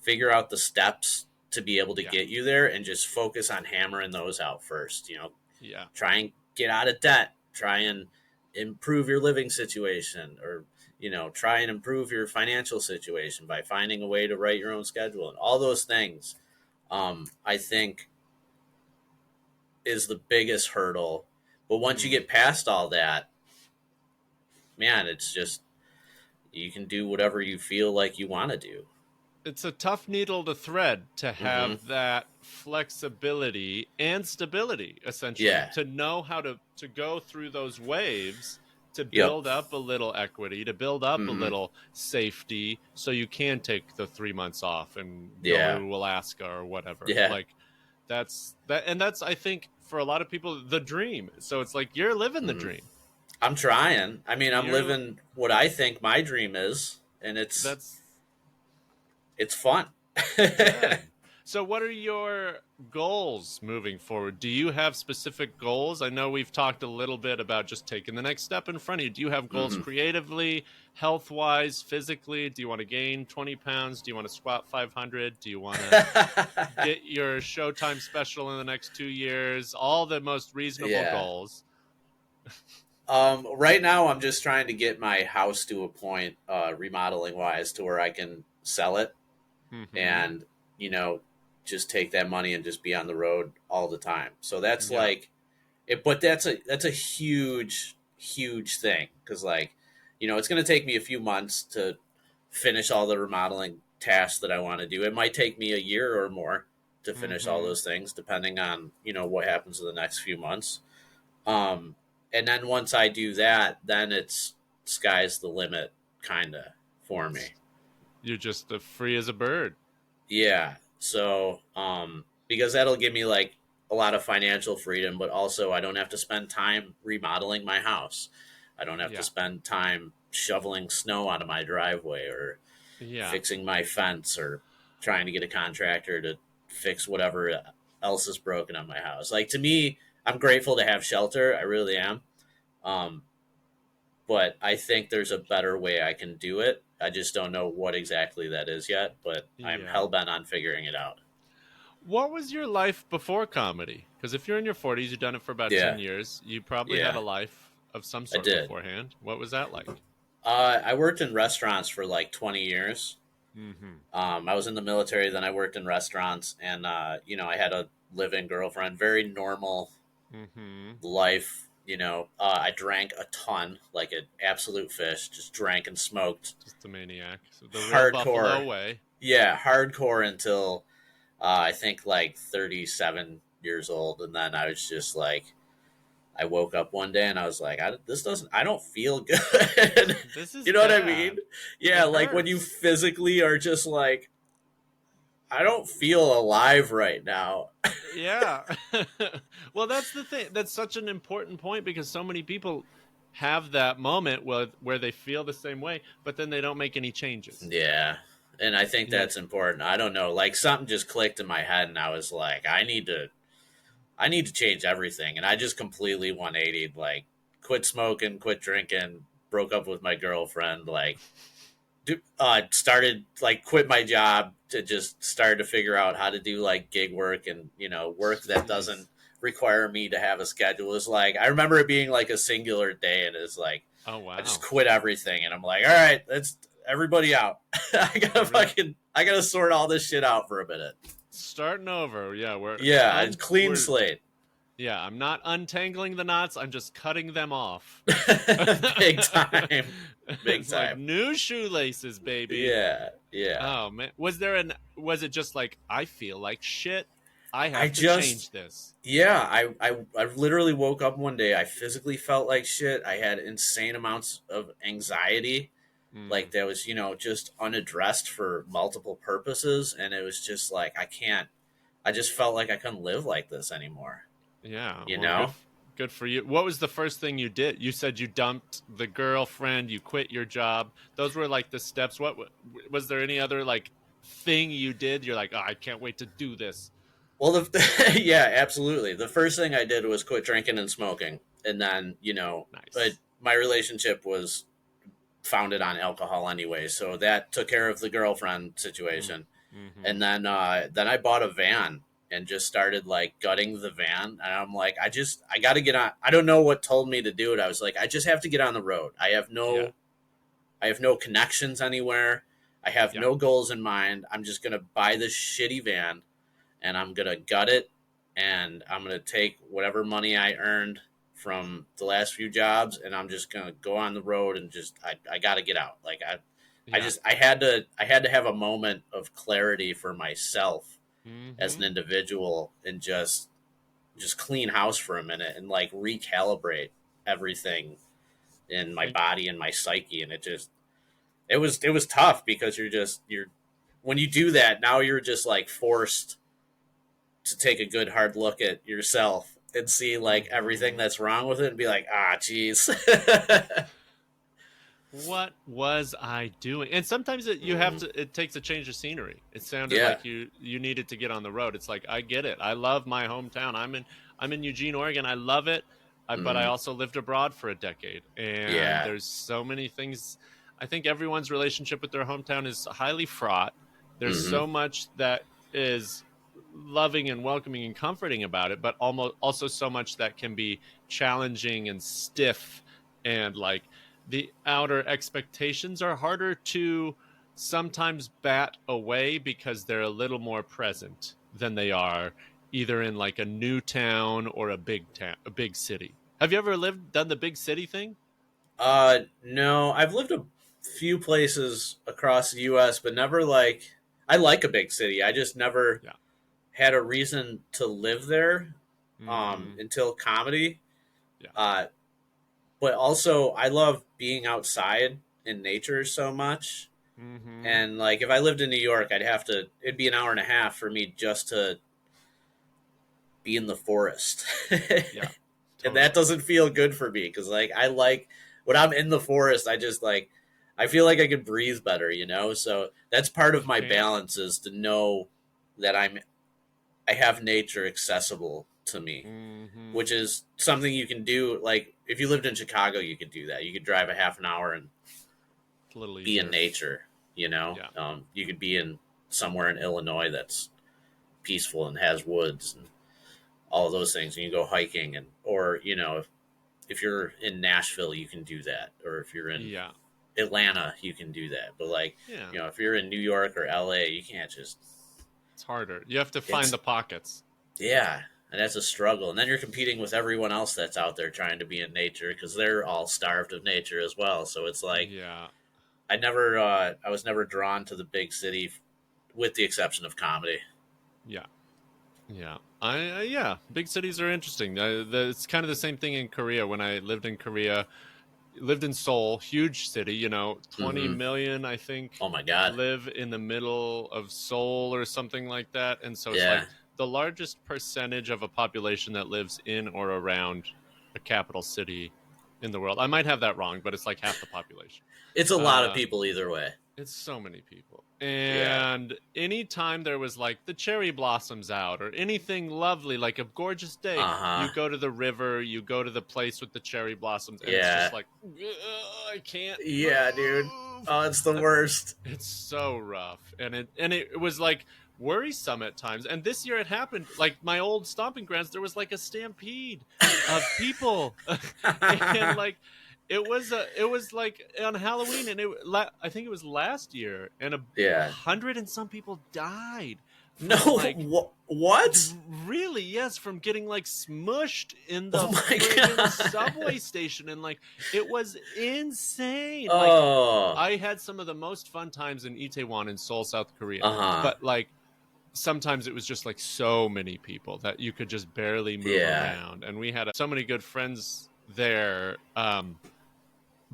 figure out the steps to be able to get you there and just focus on hammering those out first, you know. Yeah. Try and get out of debt, try and improve your living situation, or you know, try and improve your financial situation by finding a way to write your own schedule and all those things. I think is the biggest hurdle. But once you get past all that, man, it's just you can do whatever you feel like you want to do. It's a tough needle to thread to have that flexibility and stability, essentially, to know how to go through those waves, to build up a little equity, to build up a little safety, so you can take the 3 months off and go to Alaska or whatever. Like that's I think for a lot of people the dream. So it's like you're living the dream. I'm trying. I mean, I'm living what I think my dream is, and it's fun. So what are your goals moving forward? Do you have specific goals? I know we've talked a little bit about just taking the next step in front of you. Do you have goals creatively, health-wise, physically? Do you want to gain 20 pounds? Do you want to squat 500? Do you want to get your Showtime special in the next 2 years? All the most reasonable goals. Right now, I'm just trying to get my house to a point, remodeling-wise, to where I can sell it and, you know, just take that money and just be on the road all the time. So that's like it, but that's a huge thing. Cause like, you know, it's going to take me a few months to finish all the remodeling tasks that I want to do. It might take me a year or more to finish all those things, depending on, you know, what happens in the next few months. And then once I do that, then it's sky's the limit kind of for me. You're just free as a bird. Yeah. So, because that'll give me like a lot of financial freedom, but also I don't have to spend time remodeling my house. I don't have to spend time shoveling snow out of my driveway or fixing my fence or trying to get a contractor to fix whatever else is broken on my house. Like to me, I'm grateful to have shelter. I really am. But I think there's a better way I can do it. I just don't know what exactly that is yet, but I'm hell-bent on figuring it out. What was your life before comedy? Because if you're in your 40s, you've done it for about 10 years, you probably had a life of some sort beforehand. What was that like? I worked in restaurants for like 20 years. I was in the military, then I worked in restaurants, and, you know, I had a live-in girlfriend, very normal life. You know, I drank a ton, like an absolute fish, just drank and smoked. Just a maniac. So the real hardcore Buffalo way. Yeah, hardcore until I think like 37 years old. And then I was just like, I woke up one day and I was like, I don't feel good. This is you know bad. what I mean? Yeah, like when you physically are just like, I don't feel alive right now. Yeah. Well, that's the thing. That's such an important point because so many people have that moment where they feel the same way, but then they don't make any changes. Yeah. And I think Yeah. that's important. I don't know, like something just clicked in my head, and I was like, I need to change everything, and I just completely 180'd, like quit smoking, quit drinking, broke up with my girlfriend, like started like quit my job to just start to figure out how to do like gig work and work that doesn't require me to have a schedule. It's like I remember it being like a singular day, and it's like Oh wow. I just quit everything, and I'm like, all right, let's everybody out. I gotta sort all this shit out for a minute. Starting over. Yeah, It's clean slate. Yeah, I'm not untangling the knots. I'm just cutting them off. Big time. Big It's time. like new shoelaces, baby. Yeah. Oh man, was it just like I feel like shit? I have to change this. Yeah, I literally woke up one day. I physically felt like shit. I had insane amounts of anxiety, like that was just unaddressed for multiple purposes, and it was just like I can't. I just felt like I couldn't live like this anymore. Yeah, you know. Good for you. What was the first thing you did? You said you dumped the girlfriend, you quit your job. Those were like the steps. What was there any other like thing you did? You're like, oh, I can't wait to do this. Well, yeah, absolutely. The first thing I did was quit drinking and smoking, and then Nice. but my relationship was founded on alcohol anyway, so that took care of the girlfriend situation. Mm-hmm. And then I bought a van and just started like gutting the van, and I'm like, I got to get on. I don't know what told me to do it. I was like, I just have to get on the road. I have no connections anywhere. I have no goals in mind. I'm just gonna buy this shitty van, and I'm gonna gut it, and I'm gonna take whatever money I earned from the last few jobs, and I'm just gonna go on the road and just I got to get out. Like I had to have a moment of clarity for myself as an individual, and just clean house for a minute and like recalibrate everything in my body and my psyche. And it was tough, because you're when you do that, now you're just like forced to take a good hard look at yourself and see like everything that's wrong with it and be like, geez. What was I doing? And sometimes it takes a change of scenery. It sounded like you needed to get on the road. It's like, I get it. I love my hometown. I'm in Eugene, Oregon. I love it. But I also lived abroad for a decade. And there's so many things. I think everyone's relationship with their hometown is highly fraught. There's so much that is loving and welcoming and comforting about it, but also so much that can be challenging and stiff, and like the outer expectations are harder to sometimes bat away because they're a little more present than they are either in like a new town or a big city. Have you ever done the big city thing? No, I've lived a few places across the US, but never like, I like a big city. I just never had a reason to live there until comedy. But also I love being outside in nature so much. And like if I lived in New York, it'd be an hour and a half for me just to be in the forest. Totally. And that doesn't feel good for me, because like I like when I'm in the forest, I just like I feel like I can breathe better, so that's part of my balance, is to know that I have nature accessible to me, which is something you can do. Like if you lived in Chicago, you could do that. You could drive a half an hour and be in nature, you could be in somewhere in Illinois that's peaceful and has woods and all of those things, and you go hiking, or if you're in Nashville, you can do that, or if you're in Atlanta, you can do that. But like if you're in New York or LA, you can't just. It's harder. You have to find the pockets. Yeah, and that's a struggle. And then you're competing with everyone else that's out there trying to be in nature, because they're all starved of nature as well. So it's like, I was never drawn to the big city, with the exception of comedy. Big cities are interesting. It's kind of the same thing in Korea. When I lived in Korea, lived in Seoul, huge city, 20 million, I think. Oh my God. Live in the middle of Seoul or something like that. And so it's like the largest percentage of a population that lives in or around a capital city in the world. I might have that wrong, but it's like half the population. It's a lot of people either way. It's so many people. And anytime there was like the cherry blossoms out or anything lovely, like a gorgeous day, you go to the river, you go to the place with the cherry blossoms, and it's just like, I can't move. Dude. Oh, it's the worst. It's so rough. And it was like worrisome at times. And this year it happened, like my old stomping grounds, there was like a stampede of people. And like, it was like on Halloween, and I think it was last year, and 100 and some people died. No, like, what? Really? Yes, from getting like smushed in the subway station, and like it was insane. Oh, like, I had some of the most fun times in Itaewon in Seoul, South Korea, but like sometimes it was just like so many people that you could just barely move around, and we had so many good friends there.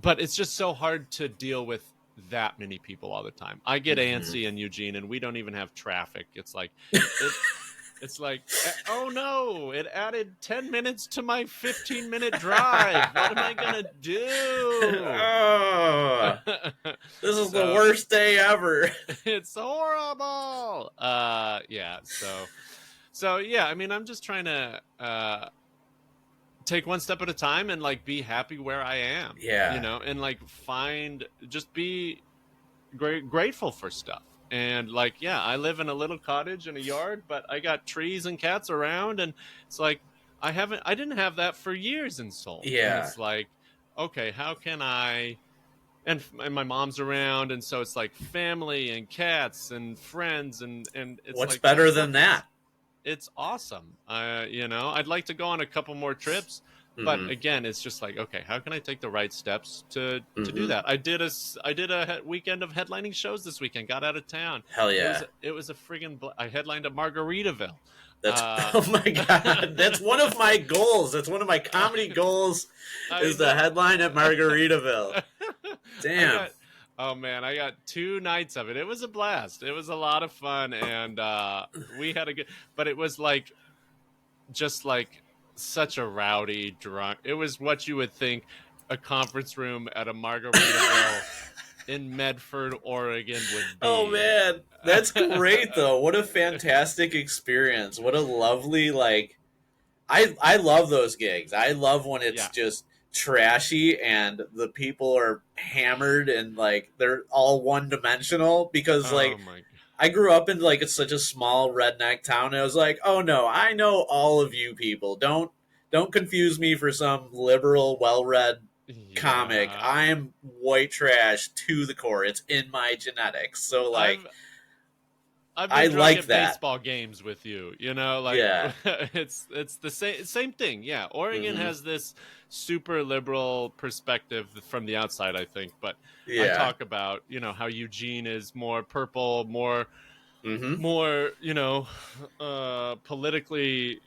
But it's just so hard to deal with that many people all the time. I get antsy in Eugene, and we don't even have traffic. It's like, it's like, oh no, it added 10 minutes to my 15-minute drive. What am I gonna do? Oh, this is the worst day ever. It's horrible. Yeah. So yeah. I mean, I'm just trying to take one step at a time and like be happy where I am. Yeah. You know, and like just be grateful for stuff. And like, yeah, I live in a little cottage in a yard, but I got trees and cats around, and it's like I didn't have that for years in Seoul. Yeah. And it's like, okay, how can I? And my mom's around, and so it's like family and cats and friends, and it's what's like, better than that? It's awesome. You know, I'd like to go on a couple more trips, but again, it's just like, okay, how can I take the right steps to do that? I did a weekend of headlining shows this weekend. Got out of town. Hell yeah! It was a friggin' I headlined at Margaritaville. That's oh my god! That's one of my goals. That's one of my comedy goals. Is the headline at Margaritaville? Damn. Oh man, I got 2 nights of it. It was a blast. It was a lot of fun, and we had a good. But it was like, just like such a rowdy drunk. It was what you would think a conference room at a Margaritaville in Medford, Oregon would be. Oh man, that's great though. What a fantastic experience. What a lovely like. I love those gigs. I love when it's just trashy and the people are hammered and like they're all one dimensional, because like I grew up in like it's such a small redneck town, and I was like, oh no, I know all of you people. Don't confuse me for some liberal, well-read comic. I'm white trash to the core. It's in my genetics. So like I've been drunk at baseball games with you, you know, like it's the same thing. Yeah. Oregon has this super liberal perspective from the outside, I think, but I talk about, you know, how Eugene is more purple, more, you know, politically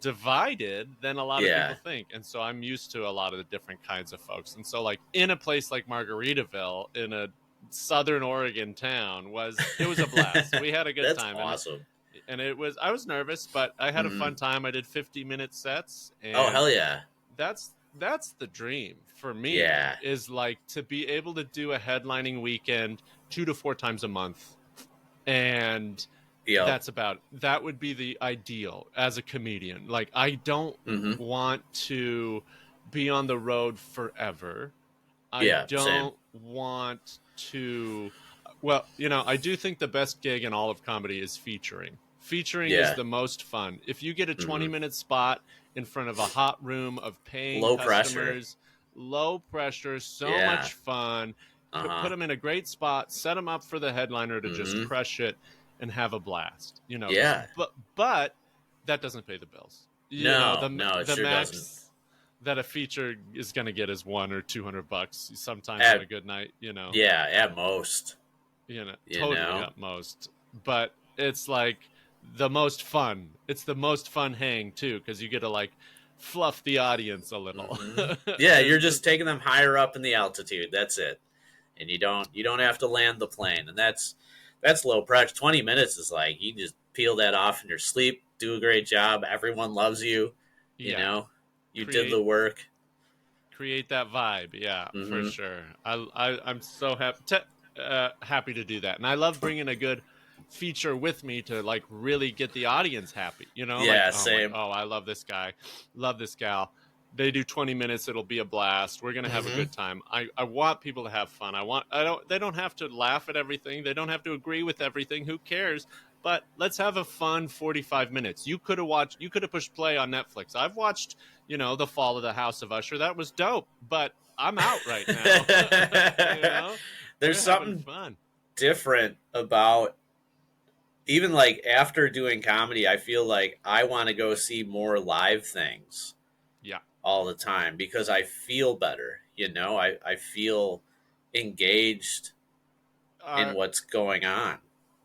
divided than a lot of people think. And so I'm used to a lot of the different kinds of folks. And so like in a place like Margaritaville, in a Southern Oregon town, it was a blast. We had a good time. Awesome. And I was nervous, but I had a fun time. I did 50-minute sets. And oh hell yeah. That's the dream for me. Is like to be able to do a headlining weekend 2 to 4 times a month. And that would be the ideal as a comedian. Like I don't want to be on the road forever. I don't want to, well, you know, I do think the best gig in all of comedy is featuring. Featuring is the most fun. If you get a 20-minute spot in front of a hot room of paying customers, low pressure, so much fun, put them in a great spot, set them up for the headliner to just crush it and have a blast. You know, but that doesn't pay the bills. The sure max doesn't. That a feature is going to get is $100 or $200 sometimes on a good night, you know. Yeah, at most. You know, totally at most. But it's like the most fun. It's the most fun hang too, because you get to like fluff the audience a little. Yeah, you're just taking them higher up in the altitude. That's it, and you don't have to land the plane, and that's low pressure. 20 minutes is like you just peel that off in your sleep. Do a great job. Everyone loves you. You know. You did the work. Create that vibe, for sure. I'm so happy. happy to do that. And I love bringing a good feature with me to like really get the audience happy, you know? Yeah, like, same. Oh, I love this guy, love this gal. They do 20 minutes, it'll be a blast. We're gonna have a good time. I want people to have fun. They don't have to laugh at everything. They don't have to agree with everything. Who cares? But let's have a fun 45 minutes. You could have pushed play on Netflix. I've watched, The Fall of the House of Usher. That was dope, but I'm out right now. There's something fun, different about, even like after doing comedy, I feel like I want to go see more live things. Yeah. All the time, because I feel better. I feel engaged in what's going on.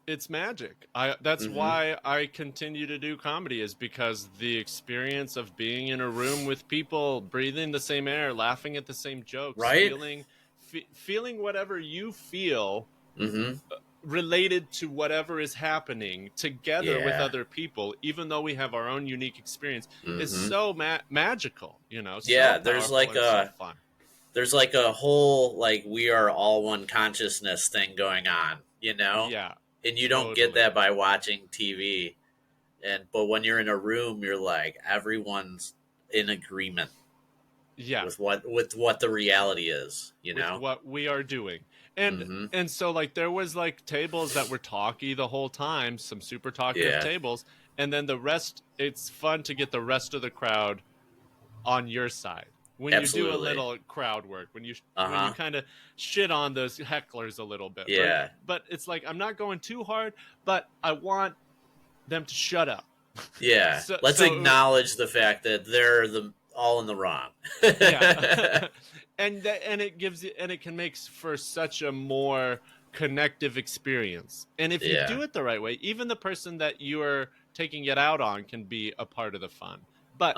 It's magic. That's why I continue to do comedy, is because the experience of being in a room with people, breathing the same air, laughing at the same jokes, right? Feeling whatever you feel related to whatever is happening together with other people, even though we have our own unique experience, is so magical, So there's like there's like a whole, like, we are all one consciousness thing going on, Yeah. And you don't get that by watching TV. But when you're in a room, you're like, everyone's in agreement. Yeah. With what the reality is, with what we are doing. And so like there was like tables that were talky the whole time, some super talkative tables, and then the rest, it's fun to get the rest of the crowd on your side. When Absolutely. You do a little crowd work, when you kind of shit on those hecklers a little bit. Yeah. Right? But it's like, I'm not going too hard, but I want them to shut up. Yeah. Let's acknowledge the fact that they're all in the wrong. Yeah. And it can make for such a more connective experience. And if you do it the right way, even the person that you are taking it out on can be a part of the fun. But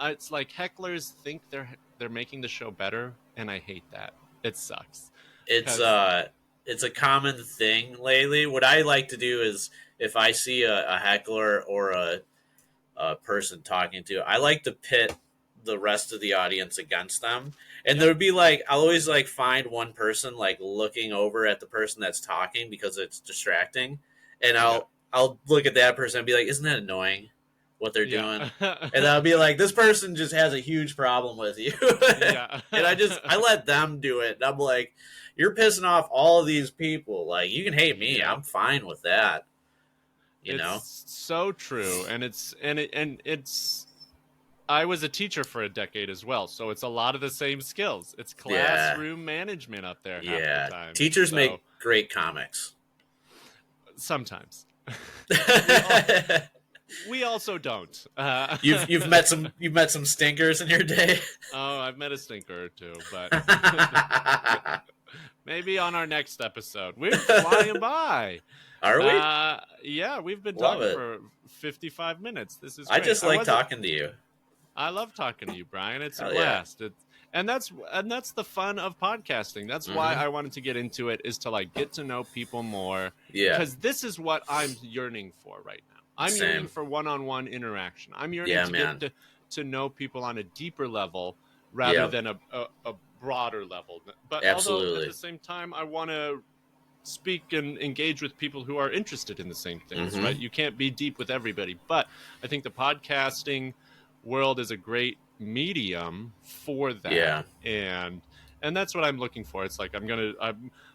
it's like hecklers think they're making the show better, and I hate that. It sucks. It's a common thing lately. What I like to do is, if I see a heckler or a person talking to, I like to pit the rest of the audience against them. And there would be like, I'll always like find one person like looking over at the person that's talking because it's distracting. And I'll look at that person and be like, isn't that annoying what they're doing? And I'll be like, this person just has a huge problem with you. And I let them do it. And I'm like, you're pissing off all of these people. Like, you can hate me. I'm fine with that. It's so true. And it's I was a teacher for a decade as well, so it's a lot of the same skills. It's classroom management up there half the time. Teachers make great comics. Sometimes. We also don't. You've met some stinkers in your day. Oh, I've met a stinker or two, but maybe on our next episode. We're flying by. Are we? Yeah, we've been talking for 55 minutes. This is great. I just like talking to you. I love talking to you, Brian. It's a blast. And that's the fun of podcasting. That's why I wanted to get into it, is to like get to know people more. Yeah. Because this is what I'm yearning for right now. I'm yearning for one-on-one interaction. I'm yearning to get to know people on a deeper level rather than a broader level. But although at the same time, I want to speak and engage with people who are interested in the same things, right? You can't be deep with everybody. But I think the podcasting world is a great medium for that. And that's what I'm looking for. It's like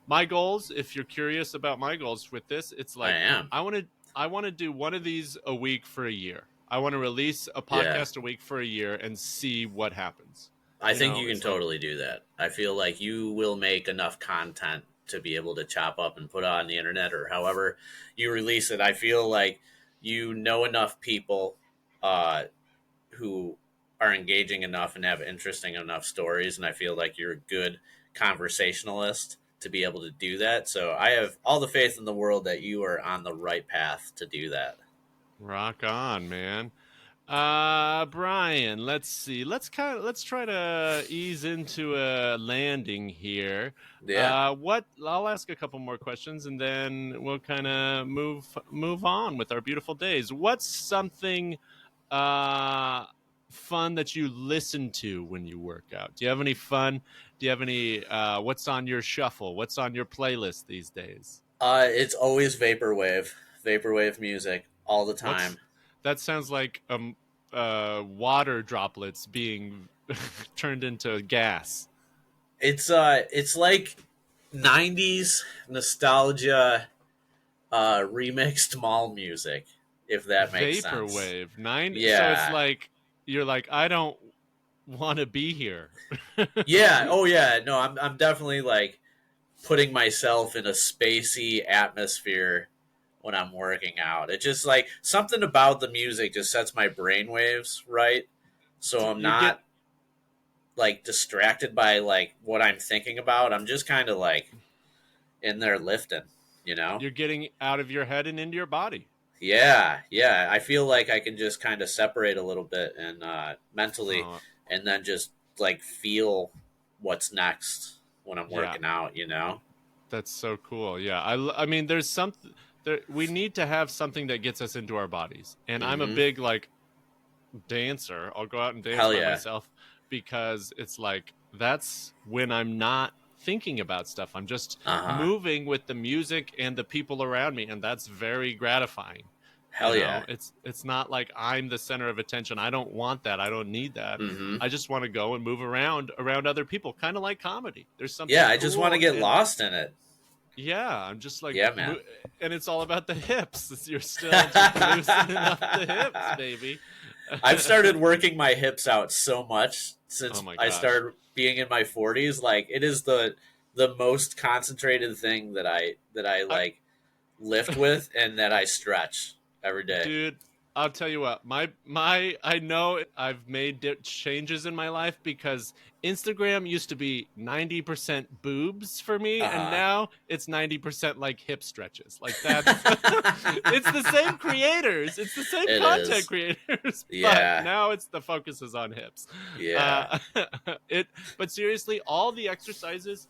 my goals, if you're curious about my goals with this, it's like I want to do one of these a week for a year. I want to release a podcast a week for a year and see what happens. I think you can totally do that. I feel like you will make enough content to be able to chop up and put on the internet, or however you release it. I feel like you know enough people who are engaging enough and have interesting enough stories, and I feel like you're a good conversationalist to be able to do that. So I have all the faith in the world that you are on the right path to do that. Rock on, man. Brian, let's see. Let's try to ease into a landing here. Yeah. I'll ask a couple more questions and then we'll kind of move on with our beautiful days. What's something fun that you listen to when you work out? Do you have any fun? Do you have any what's on your shuffle? What's on your playlist these days? It's always vaporwave music all the time. That sounds like water droplets being turned into gas. It's like 90s nostalgia remixed mall music, if that makes sense. Vaporwave. 90. Yeah. So it's like you're like, I don't want to be here. Yeah. Oh yeah. No, I'm definitely like putting myself in a spacey atmosphere when I'm working out. It's just like something about the music just sets my brain waves right, so I'm not like distracted by like what I'm thinking about. I'm just kind of like in there lifting, you know? You're getting out of your head and into your body. Yeah. I feel like I can just kind of separate a little bit and mentally, and then just like feel what's next when I'm working out, you know? That's so cool. Yeah. I mean, there's something there. We need to have something that gets us into our bodies. And I'm a big like dancer. I'll go out and dance by myself because it's like, that's when I'm not thinking about stuff. I'm just moving with the music and the people around me. And that's very gratifying. Hell yeah. It's not like I'm the center of attention. I don't want that. I don't need that. I just want to go and move around other people, kind of like comedy. There's something I just want to get lost in it. Yeah, I'm just like, man. And it's all about the hips. You're still just loosening up the hips, baby. I've started working my hips out so much since I started being in my 40s. Like, it is the most concentrated thing that I like lift with and that I stretch every day. Dude, I'll tell you what, I know I've made changes in my life because Instagram used to be 90% boobs for me, and now it's 90% like hip stretches. Like that's it's the same creators, it's the same content creators, but now the focus is on hips. Yeah. But seriously, all the exercises,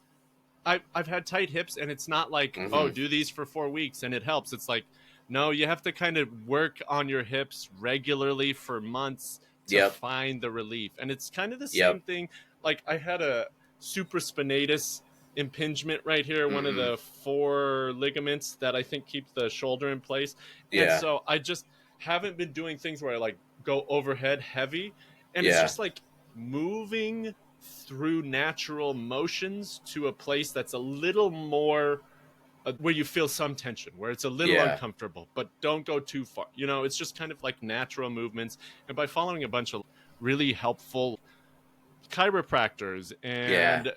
I've had tight hips, and it's not like do these for 4 weeks and it helps. It's like, no, you have to kind of work on your hips regularly for months to find the relief. And it's kind of the same thing. Like, I had a supraspinatus impingement right here, one of the 4 ligaments that I think keep the shoulder in place. And so I just haven't been doing things where I like go overhead heavy. And it's just like moving through natural motions to a place that's a little more where you feel some tension, where it's a little uncomfortable, but don't go too far. You know, it's just kind of like natural movements. And by following a bunch of really helpful chiropractors and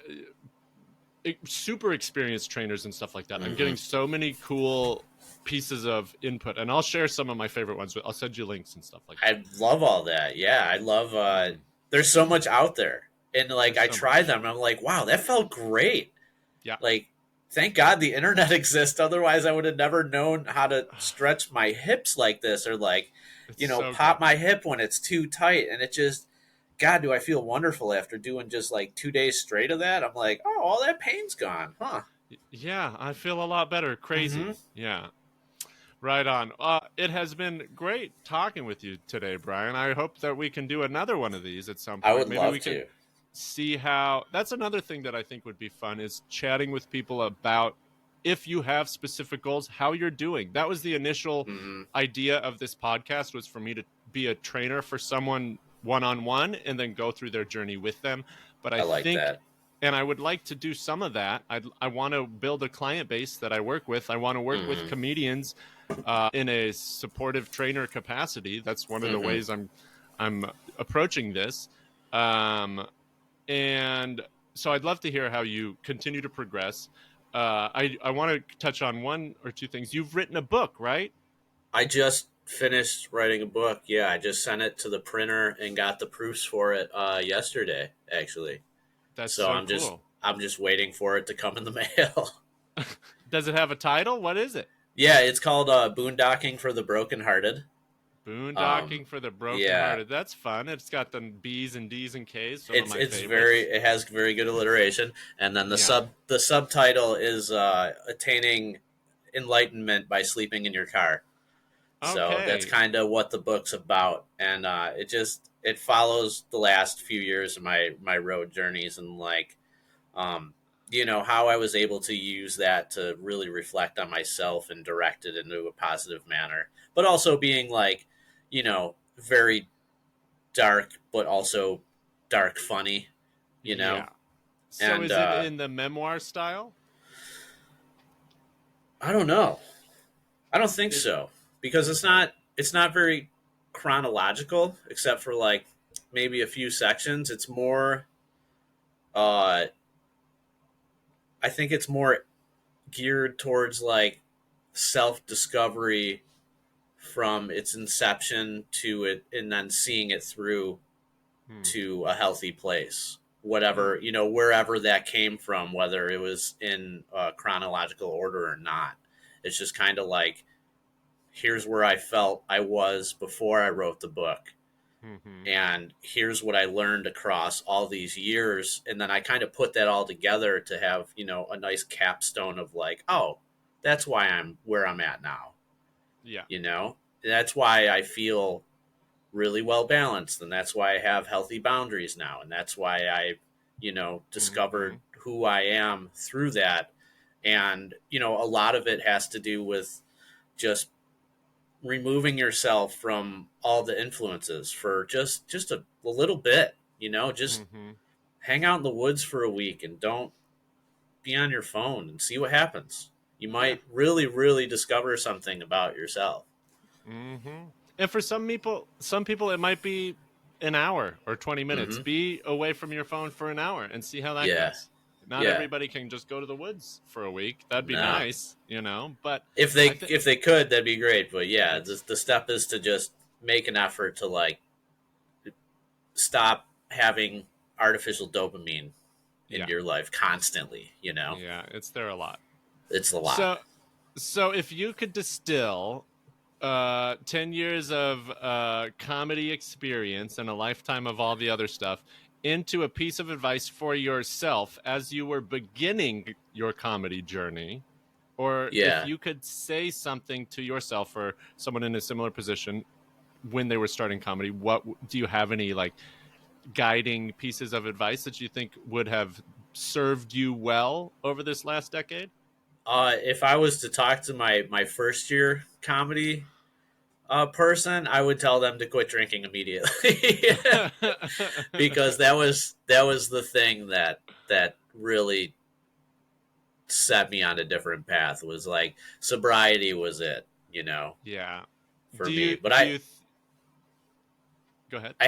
super experienced trainers and stuff like that, I'm getting so many cool pieces of input. And I'll share some of my favorite ones. I'll send you links and stuff like that. I love all that. Yeah, I love there's so much out there. And like I tried them and I'm like, wow, that felt great. Yeah. Like, thank God the internet exists. Otherwise, I would have never known how to stretch my hips like this, or like, pop my hip when it's too tight. And it just, God, do I feel wonderful after doing just like 2 days straight of that? I'm like, oh, all that pain's gone, huh? Yeah, I feel a lot better. Crazy. Yeah. Right on. It has been great talking with you today, Brian. I hope that we can do another one of these at some point. I would love to. See how that's another thing that I think would be fun is chatting with people about, if you have specific goals, how you're doing. That was the initial idea of this podcast, was for me to be a trainer for someone one-on-one and then go through their journey with them. But I like think that. And I would like to do some of that. I want to build a client base that I work with. I want to work with comedians in a supportive trainer capacity. That's one of the ways I'm approaching this. And so I'd love to hear how you continue to progress. I want to touch on 1 or 2 things. You've written a book, right? I just finished writing a book. Yeah, I just sent it to the printer and got the proofs for it yesterday, actually. That's so cool. I'm just waiting for it to come in the mail. Does it have a title? What is it? Yeah, it's called Boondocking for the Brokenhearted. Boondocking for the brokenhearted. That's fun. It's got the B's and D's and K's. It has very good alliteration. And then the subtitle is Attaining Enlightenment by Sleeping in Your Car. Okay. So that's kind of what the book's about. And it it follows the last few years of my road journeys, and like, how I was able to use that to really reflect on myself and direct it into a positive manner, but also being like, very dark, but also dark funny, Yeah. So and is it in the memoir style? I don't know. I don't think It, so, because it's not very chronological, except for like maybe a few sections. It's more uh I think it's more geared towards like self-discovery from its inception to it, and then seeing it through hmm, to a healthy place, hmm, whatever, wherever that came from, whether it was in chronological order or not. It's just kind of like, here's where I felt I was before I wrote the book. hmm, And here's what I learned across all these years. And then I kind of put that all together to have, a nice capstone of like, oh, that's why I'm where I'm at now. yeah. That's why I feel really well balanced. And that's why I have healthy boundaries now. And that's why I, Hmm. discovered who I am through that. And, a lot of it has to do with just removing yourself from all the influences for just a little bit, just Hmm. hang out in the woods for a week and don't be on your phone and see what happens. You Yeah. might really really discover something about yourself. Hmm. And for some people, it might be an hour or 20 minutes. Hmm. Be away from your phone for an hour and see how that Yeah. goes. Not Yeah. everybody can just go to the woods for a week. That'd be No. nice, But if I they think, if they could, that'd be great, but yeah, the step is to just make an effort to like stop having artificial dopamine in yeah, your life constantly. yeah, it's there a lot. It's a lot. So, so if you could distill 10 years of comedy experience and a lifetime of all the other stuff into a piece of advice for yourself as you were beginning your comedy journey, or if Yeah. you could say something to yourself or someone in a similar position when they were starting comedy, what do you have any like guiding pieces of advice that you think would have served you well over this last decade? If I was to talk to my first year comedy person, I would tell them to quit drinking immediately, because that was the thing that really set me on a different path. Was like sobriety was it, Yeah. for Do me. you But do you go ahead? I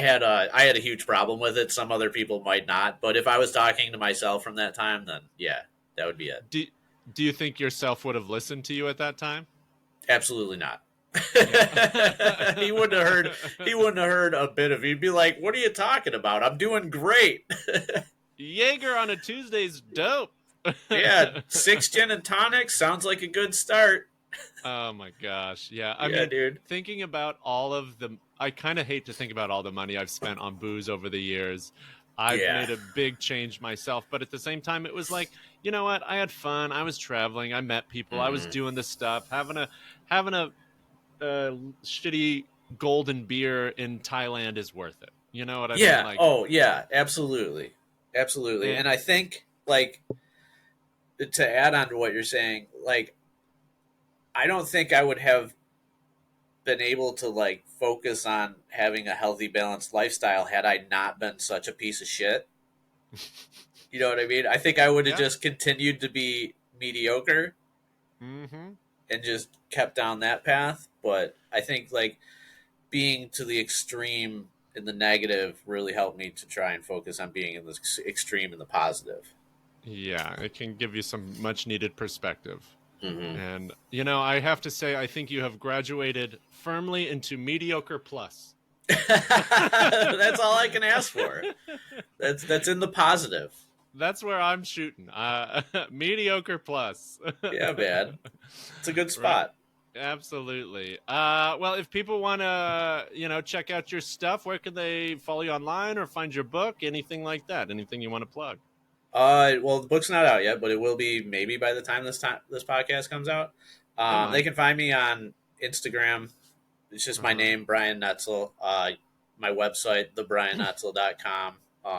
had a huge problem with it. Some other people might not, but if I was talking to myself from that time, then yeah, that would be it. Do do you think yourself would have listened to you at that time? Absolutely not. Yeah. he wouldn't have heard. He wouldn't have heard a bit of it. He'd be like, "What are you talking about? I'm doing great." Jaeger on a Tuesday's dope. Yeah, 6 gin and tonics sounds like a good start. Oh my gosh. Yeah. I Yeah, mean, dude. thinking about all of the I kind of hate to think about all the money I've spent on booze over the years. I've Yeah. made a big change myself, but at the same time it was like, you know what? I had fun. I was traveling. I met people. I was Hmm. doing this stuff. Having a shitty golden beer in Thailand is worth it. You know what I mean? Yeah. Like, Oh, yeah. Absolutely. Absolutely. and And I think, like, to add on to what you're saying, like, I don't think I would have been able to like focus on having a healthy, balanced lifestyle had I not been such a piece of shit. You know what I mean? I think I would have yeah. just continued to be mediocre Mm-hmm. and just kept down that path. But I think like being to the extreme in the negative really helped me to try and focus on being in the extreme in the positive. Yeah, it can give you some much needed perspective. Hmm. And, I have to say, I think you have graduated firmly into mediocre plus. That's all I can ask for. That's in the positive. That's where I'm shooting. Mediocre plus. Yeah, man. It's a good Right. spot. Absolutely. Well, if people want to, check out your stuff, where can they follow you online or find your book? Anything like that? Anything you want to plug? Well, the book's not out yet, but it will be maybe by the time this podcast comes out. Oh They my. can find me on Instagram. It's just my Uh-huh. name, Brian Netzel. my website, thebriannetzel.com.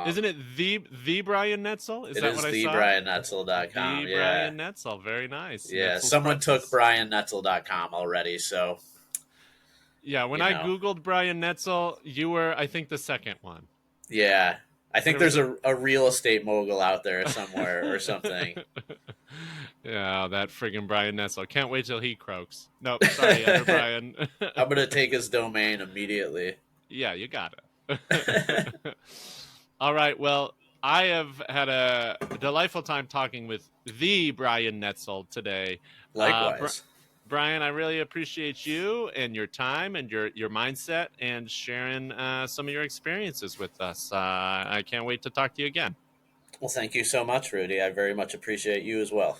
Isn't it the Brian Netzel? Is that what I saw? TheBrianNetzel.com. The Brian Netzel. Very nice. Yeah, Netzel's someone Pretzels. took BrianNetzel.com already, so. Yeah, when I Googled Brian Netzel, you were, I think, the second one. Yeah. I think there's a real estate mogul out there somewhere or something. Yeah, that friggin' Brian Netzel. Can't wait till he croaks. Nope, sorry, other Brian. I'm going to take his domain immediately. Yeah, you got it. All right, well, I have had a delightful time talking with the Brian Netzel today. Likewise. Brian, I really appreciate you and your time and your mindset and sharing some of your experiences with us. I can't wait to talk to you again. Well, thank you so much, Rudy. I very much appreciate you as well.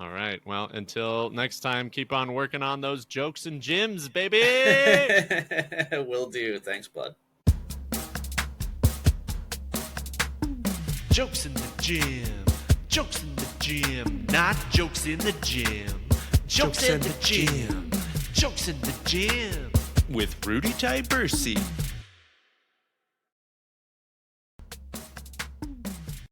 All right. Well, until next time, keep on working on those jokes and gyms, baby. Will do. Thanks, bud. Jokes in the gym. Jokes in the gym. Not jokes in the gym. Jokes in the gym. Jokes in the gym. With Rudy Tyburczy.